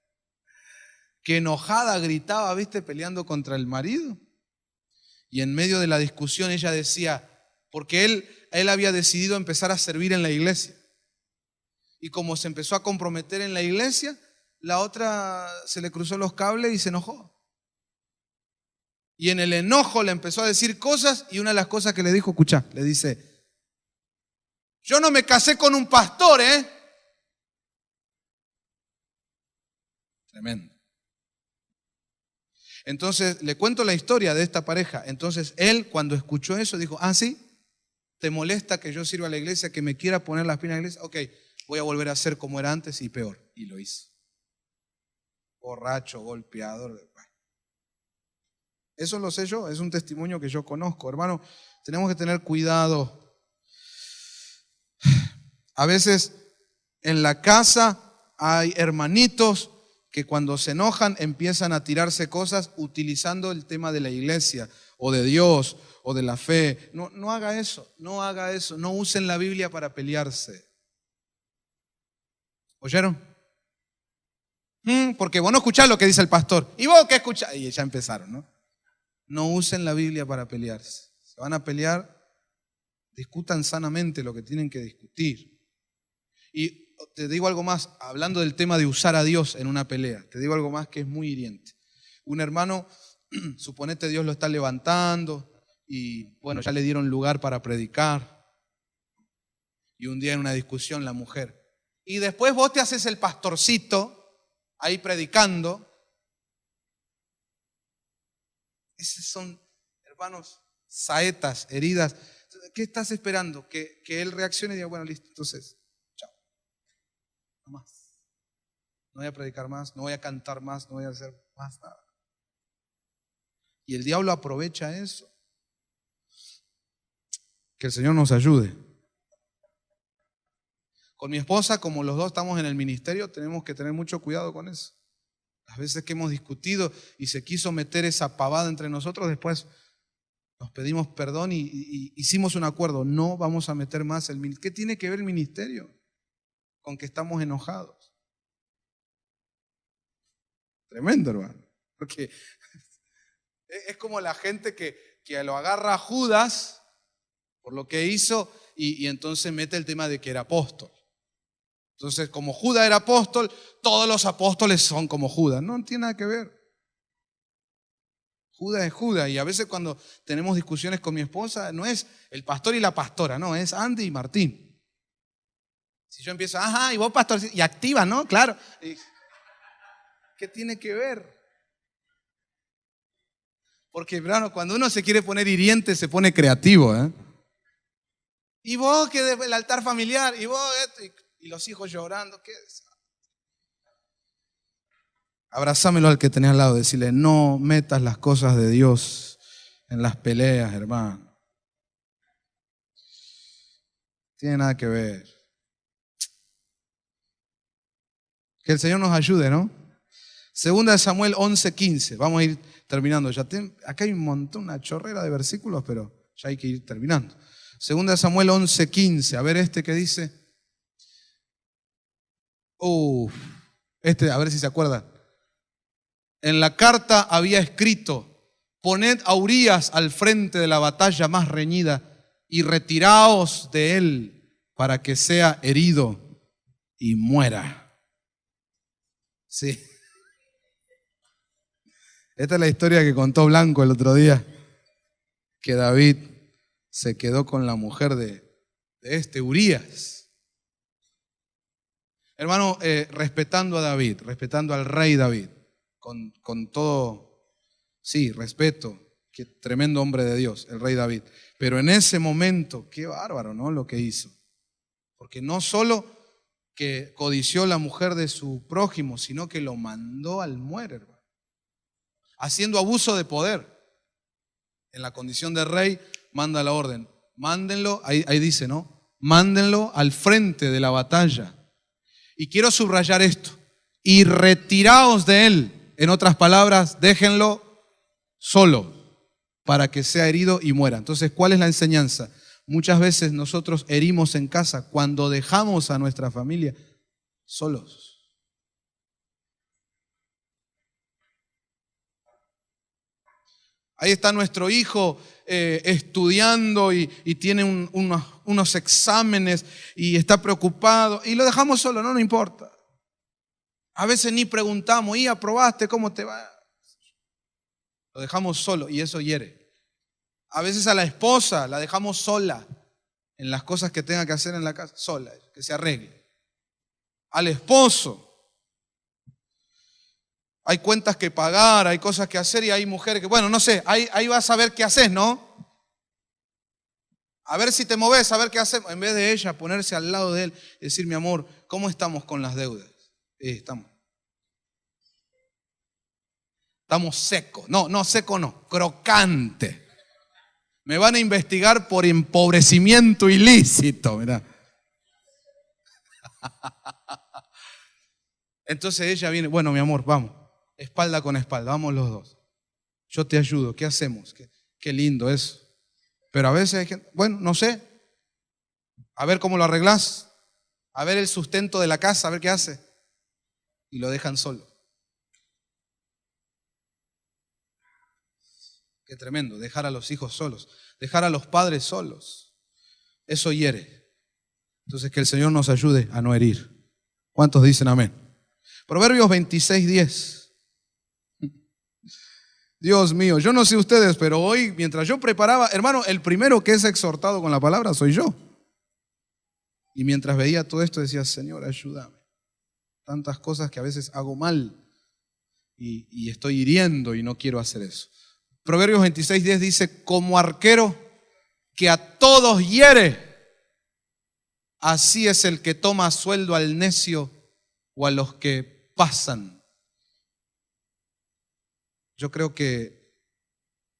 A: que enojada gritaba, ¿viste? Peleando contra el marido. Y en medio de la discusión ella decía, porque él había decidido empezar a servir en la iglesia. Y como se empezó a comprometer en la iglesia, la otra se le cruzó los cables y se enojó. Y en el enojo le empezó a decir cosas y una de las cosas que le dijo, escuchá, le dice, yo no me casé con un pastor, ¿eh? Tremendo. Entonces le cuento la historia de esta pareja. Entonces él cuando escuchó eso dijo, ¿sí? ¿Te molesta que yo sirva a la iglesia, que me quiera poner las pilas en la iglesia? Ok, voy a volver a ser como era antes y peor. Y lo hizo. Borracho, golpeador. Eso lo sé yo, es un testimonio que yo conozco. Hermano, tenemos que tener cuidado. A veces en la casa hay hermanitos que cuando se enojan empiezan a tirarse cosas utilizando el tema de la iglesia o de Dios o de la fe. No haga eso, no haga eso. No usen la Biblia para pelearse. ¿Oyeron? Porque vos no escuchás lo que dice el pastor. ¿Y vos qué escuchás? Y ya empezaron, ¿no? No usen la Biblia para pelearse. Se van a pelear, discutan sanamente lo que tienen que discutir. Y te digo algo más, hablando del tema de usar a Dios en una pelea, te digo algo más que es muy hiriente. Un hermano, suponete Dios lo está levantando y bueno, ya le dieron lugar para predicar. Y un día en una discusión la mujer. Y después vos te haces el pastorcito ahí predicando. Esos son, hermanos, saetas, heridas. ¿Qué estás esperando? Que él reaccione y diga, bueno, listo, entonces, chao. No más. No voy a predicar más, no voy a cantar más, no voy a hacer más nada. Y el diablo aprovecha eso. Que el Señor nos ayude. Con mi esposa, como los dos estamos en el ministerio, tenemos que tener mucho cuidado con eso. Las veces que hemos discutido y se quiso meter esa pavada entre nosotros, después nos pedimos perdón y hicimos un acuerdo. No vamos a meter más el ministerio. ¿Qué tiene que ver el ministerio con que estamos enojados? Tremendo, hermano. Porque es como la gente que lo agarra a Judas por lo que hizo y entonces mete el tema de que era apóstol. Entonces, como Judas era apóstol, todos los apóstoles son como Judas. No tiene nada que ver. Judas es Judas. Y a veces cuando tenemos discusiones con mi esposa, no es el pastor y la pastora, no, es Andy y Martín. Si yo empiezo, ajá, y vos pastor, y activa, ¿no? Claro. ¿Qué tiene que ver? Porque, hermano, cuando uno se quiere poner hiriente, se pone creativo, ¿eh? Y vos, que el altar familiar, y vos, esto, y los hijos llorando, ¿qué es? Abrazámelo al que tenés al lado, decirle, no metas las cosas de Dios en las peleas, hermano. Tiene nada que ver. Que el Señor nos ayude, ¿no? Segunda de Samuel 11:15. Vamos a ir terminando. Acá hay un montón, una chorrera de versículos, pero ya hay que ir terminando. Segunda de Samuel 11:15. A ver este que dice. A ver si se acuerdan. En la carta había escrito: poned a Urías al frente de la batalla más reñida y retiraos de él para que sea herido y muera. Sí. Esta es la historia que contó Blanco el otro día, que David se quedó con la mujer de Urías. Hermano, respetando a David, respetando al rey David, con todo, sí, respeto, qué tremendo hombre de Dios, el rey David. Pero en ese momento, qué bárbaro, ¿no? Lo que hizo. Porque no solo que codició la mujer de su prójimo, sino que lo mandó al muere, hermano. Haciendo abuso de poder. En la condición de rey, manda la orden. Mándenlo, ahí dice, ¿no? Mándenlo al frente de la batalla. Y quiero subrayar esto. Y retiraos de él. En otras palabras, déjenlo solo para que sea herido y muera. Entonces, ¿cuál es la enseñanza? Muchas veces nosotros herimos en casa cuando dejamos a nuestra familia solos. Ahí está nuestro hijo estudiando y tiene unos exámenes y está preocupado y lo dejamos solo, no importa. A veces ni preguntamos, ¿y aprobaste? ¿Cómo te va? Lo dejamos solo y eso hiere. A veces a la esposa la dejamos sola en las cosas que tenga que hacer en la casa, sola, que se arregle. Al esposo. Hay cuentas que pagar, hay cosas que hacer y hay mujeres que, bueno, no sé, ahí vas a ver qué haces, ¿no? A ver si te moves, a ver qué hacemos. En vez de ella ponerse al lado de él y decir, mi amor, ¿cómo estamos con las deudas? Estamos secos. No, seco no, crocante. Me van a investigar por empobrecimiento ilícito, mirá. Entonces ella viene, bueno, mi amor, vamos. Espalda con espalda, vamos los dos. Yo te ayudo, ¿qué hacemos? Qué lindo eso. Pero a veces hay gente, bueno, no sé. A ver cómo lo arreglás. A ver el sustento de la casa, a ver qué hace. Y lo dejan solo. Qué tremendo, dejar a los hijos solos. Dejar a los padres solos. Eso hiere. Entonces que el Señor nos ayude a no herir. ¿Cuántos dicen amén? Proverbios 26:10. Dios mío, yo no sé ustedes, pero hoy mientras yo preparaba, hermano, el primero que es exhortado con la palabra soy yo. Y mientras veía todo esto decía, Señor, ayúdame. Tantas cosas que a veces hago mal y estoy hiriendo y no quiero hacer eso. Proverbios 26:10 dice, como arquero que a todos hiere, así es el que toma sueldo al necio o a los que pasan. Yo creo que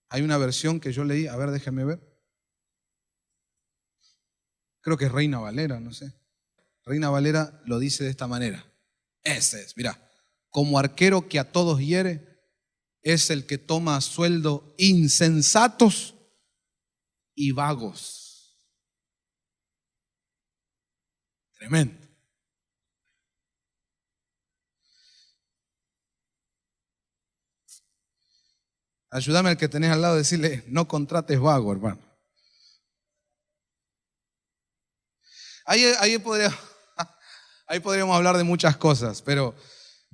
A: hay una versión que yo leí, a ver, déjenme ver. Creo que es Reina Valera, no sé. Reina Valera lo dice de esta manera. Ese es, mira, como arquero que a todos hiere, es el que toma a sueldo insensatos y vagos. Tremendo. Ayúdame al que tenés al lado a decirle, no contrates vago, hermano. Ahí podríamos hablar de muchas cosas, pero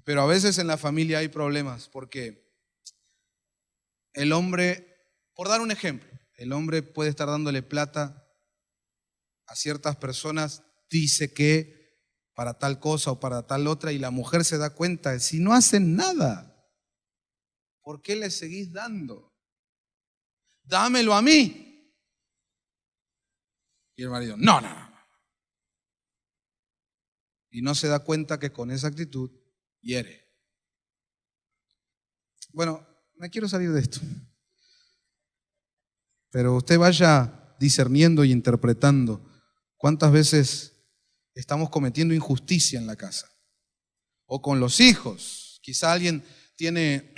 A: a veces en la familia hay problemas porque el hombre, por dar un ejemplo, el hombre puede estar dándole plata a ciertas personas, dice que para tal cosa o para tal otra, y la mujer se da cuenta de si no hacen nada, ¿por qué le seguís dando? Dámelo a mí. Y el marido, no. Y no se da cuenta que con esa actitud hiere. Bueno, me quiero salir de esto. Pero usted vaya discerniendo y interpretando cuántas veces estamos cometiendo injusticia en la casa. O con los hijos. Quizá alguien tiene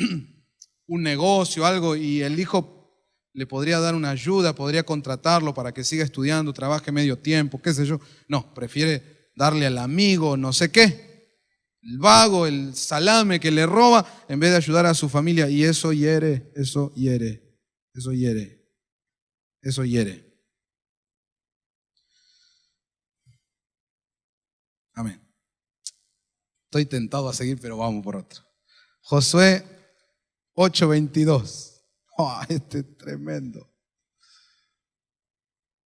A: un negocio o algo y el hijo le podría dar una ayuda, podría contratarlo para que siga estudiando, trabaje medio tiempo, qué sé yo. No, prefiere darle al amigo, no sé qué, el vago, el salame que le roba, en vez de ayudar a su familia. Y eso hiere, eso hiere, eso hiere, eso hiere. Amén. Estoy tentado a seguir, pero vamos por otro. Josué 8:22. Oh, este es tremendo.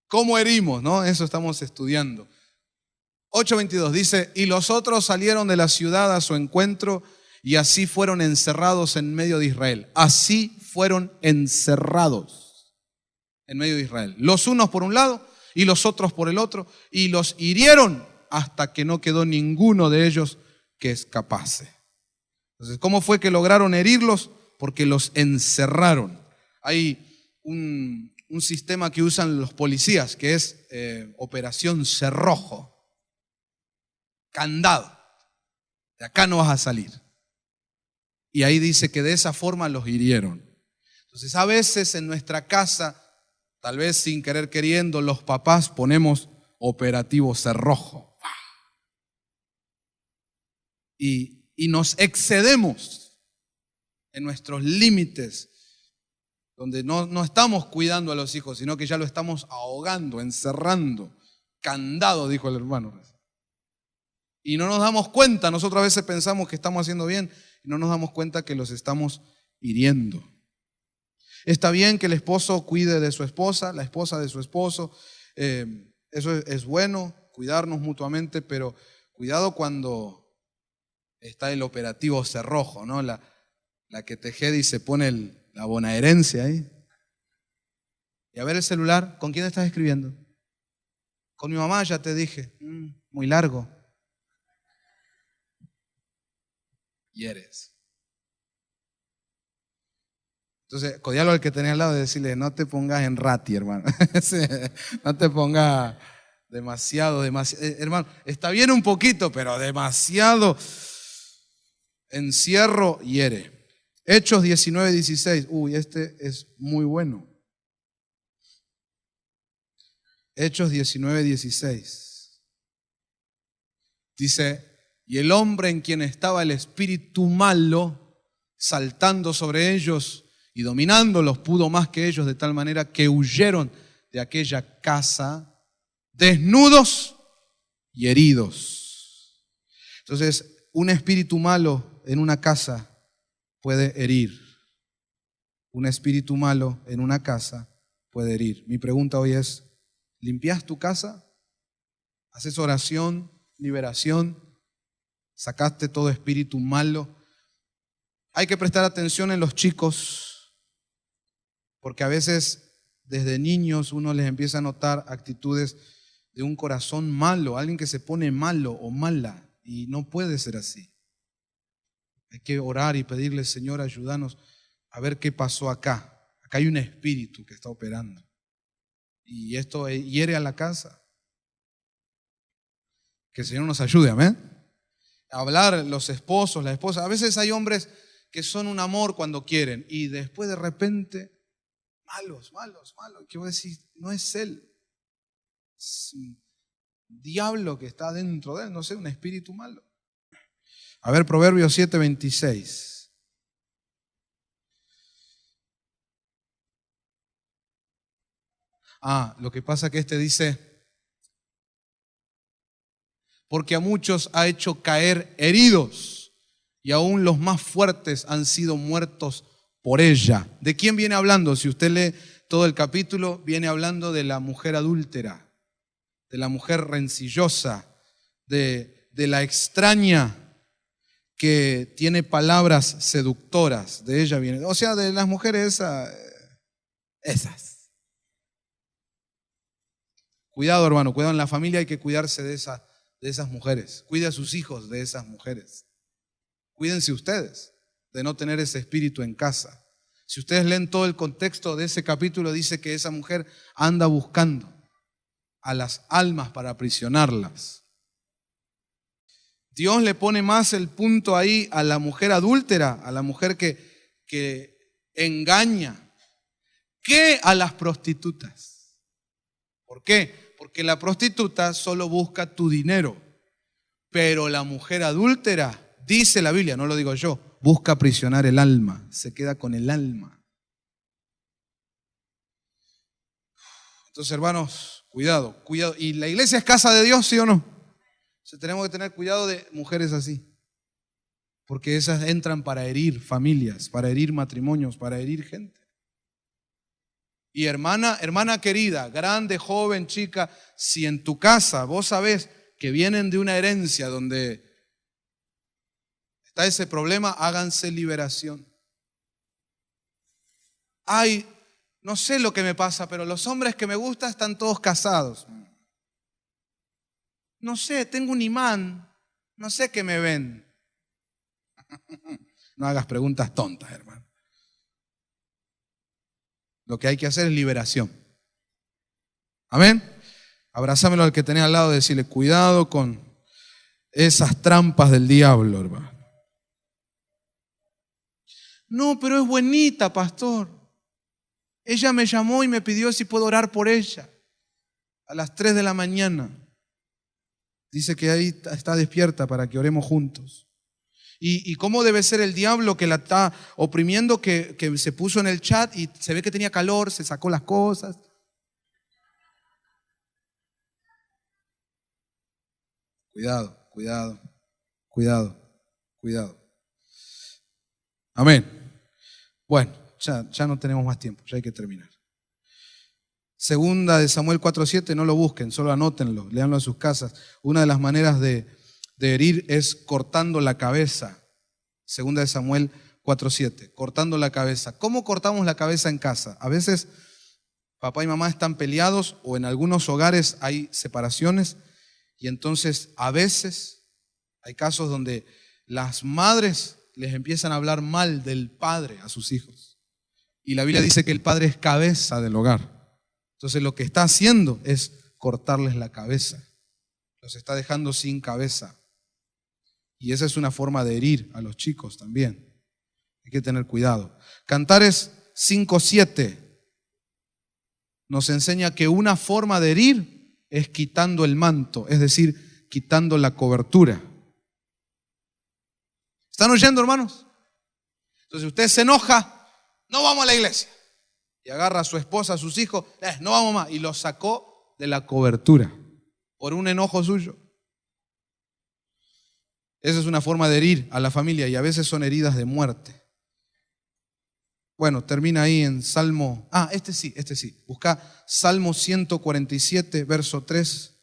A: ¿Cómo herimos? ¿No? Eso estamos estudiando. 8:22 dice, y los otros salieron de la ciudad a su encuentro y así fueron encerrados en medio de Israel. Así fueron encerrados en medio de Israel. Los unos por un lado y los otros por el otro, y los hirieron hasta que no quedó ninguno de ellos que escapase. Entonces, ¿cómo fue que lograron herirlos? Porque los encerraron. Hay un sistema que usan los policías que es Operación Cerrojo. Candado, de acá no vas a salir. Y ahí dice que de esa forma los hirieron. Entonces a veces en nuestra casa, tal vez sin querer queriendo, los papás ponemos operativo cerrojo. Y nos excedemos en nuestros límites, donde no estamos cuidando a los hijos, sino que ya lo estamos ahogando, encerrando. Candado, dijo el hermano. Y no nos damos cuenta, nosotros a veces pensamos que estamos haciendo bien y no nos damos cuenta que los estamos hiriendo. Está bien que el esposo cuide de su esposa, la esposa de su esposo, eso es bueno, cuidarnos mutuamente, pero cuidado cuando está el operativo cerrojo, ¿no? La que tejede y se pone la bonaerencia ahí. Y a ver el celular, ¿con quién estás escribiendo? Con mi mamá, ya te dije, muy largo. Hieres. Entonces, codialo al que tenés al lado y decirle, no te pongas en rati, hermano. No te pongas demasiado. Hermano, está bien un poquito, pero demasiado encierro hiere. Hechos 19:16. Uy, este es muy bueno. Hechos 19:16. Dice, y el hombre en quien estaba el espíritu malo, saltando sobre ellos y dominándolos, pudo más que ellos, de tal manera que huyeron de aquella casa desnudos y heridos. Entonces, un espíritu malo en una casa puede herir. Un espíritu malo en una casa puede herir. Mi pregunta hoy es, ¿limpias tu casa? ¿Haces oración, liberación? ¿Sacaste todo espíritu malo? Hay que prestar atención en los chicos, porque a veces desde niños uno les empieza a notar actitudes de un corazón malo, alguien que se pone malo o mala, y no puede ser así. Hay que orar y pedirle, Señor, ayúdanos a ver qué pasó acá. Acá hay un espíritu que está operando y esto hiere a la casa. Que el Señor nos ayude, amén. Hablar los esposos, las esposas. A veces hay hombres que son un amor cuando quieren y después de repente, malos. Que vos decís, no es él. Es un diablo que está dentro de él, no sé, un espíritu malo. A ver, Proverbios 7:26. Lo que pasa es que dice, porque a muchos ha hecho caer heridos y aún los más fuertes han sido muertos por ella. ¿De quién viene hablando? Si usted lee todo el capítulo, viene hablando de la mujer adúltera, de la mujer rencillosa, de la extraña que tiene palabras seductoras. De ella viene, o sea, de las mujeres esas. Cuidado, hermano, cuidado en la familia, hay que cuidarse de esas mujeres. Cuide a sus hijos de esas mujeres. Cuídense ustedes de no tener ese espíritu en casa. Si ustedes leen todo el contexto de ese capítulo, dice que esa mujer anda buscando a las almas para aprisionarlas. Dios le pone más el punto ahí a la mujer adúltera, a la mujer que engaña, que a las prostitutas. ¿Por qué? Porque la prostituta solo busca tu dinero, pero la mujer adúltera, dice la Biblia, no lo digo yo, busca aprisionar el alma, se queda con el alma. Entonces, hermanos, cuidado. ¿Y la iglesia es casa de Dios, sí o no? Entonces, tenemos que tener cuidado de mujeres así, porque esas entran para herir familias, para herir matrimonios, para herir gente. Y hermana querida, grande, joven, chica, si en tu casa vos sabés que vienen de una herencia donde está ese problema, háganse liberación. Ay, no sé lo que me pasa, pero los hombres que me gustan están todos casados. No sé, tengo un imán, no sé qué me ven. No hagas preguntas tontas, hermano. Lo que hay que hacer es liberación. Amén. Abrazámelo al que tenés al lado y decirle, cuidado con esas trampas del diablo, hermano. No, pero es buenita, pastor. Ella me llamó y me pidió si puedo orar por ella. A las 3 de la mañana. Dice que ahí está despierta para que oremos juntos. ¿Y cómo debe ser el diablo que la está oprimiendo, que se puso en el chat y se ve que tenía calor, se sacó las cosas? Cuidado, cuidado, cuidado, cuidado. Amén. Bueno, ya no tenemos más tiempo, ya hay que terminar. Segunda de Samuel 4:7, no lo busquen, solo anótenlo, léanlo en sus casas. Una de las maneras de herir es cortando la cabeza. Segunda de Samuel 4:7, cortando la cabeza. ¿Cómo cortamos la cabeza en casa? A veces papá y mamá están peleados o en algunos hogares hay separaciones y entonces a veces hay casos donde las madres les empiezan a hablar mal del padre a sus hijos. Y la Biblia dice que el padre es cabeza del hogar. Entonces lo que está haciendo es cortarles la cabeza. Los está dejando sin cabeza. Y esa es una forma de herir a los chicos también. Hay que tener cuidado. Cantares 5:7 nos enseña que una forma de herir es quitando el manto, es decir, quitando la cobertura. ¿Están oyendo, hermanos? Entonces usted se enoja, no vamos a la iglesia. Y agarra a su esposa, a sus hijos, no vamos más. Y los sacó de la cobertura por un enojo suyo. Esa es una forma de herir a la familia y a veces son heridas de muerte. Bueno, termina ahí en Salmo. Este sí. Busca Salmo 147, verso 3.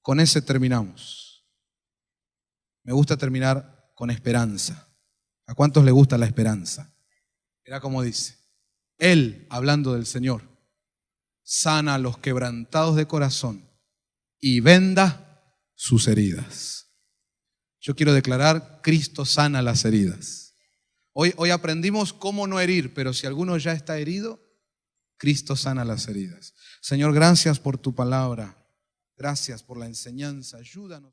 A: Con ese terminamos. Me gusta terminar con esperanza. ¿A cuántos le gusta la esperanza? Mira cómo dice. Él, hablando del Señor, sana a los quebrantados de corazón y venda sus heridas. Yo quiero declarar, Cristo sana las heridas. Hoy aprendimos cómo no herir, pero si alguno ya está herido, Cristo sana las heridas. Señor, gracias por tu palabra. Gracias por la enseñanza. Ayúdanos.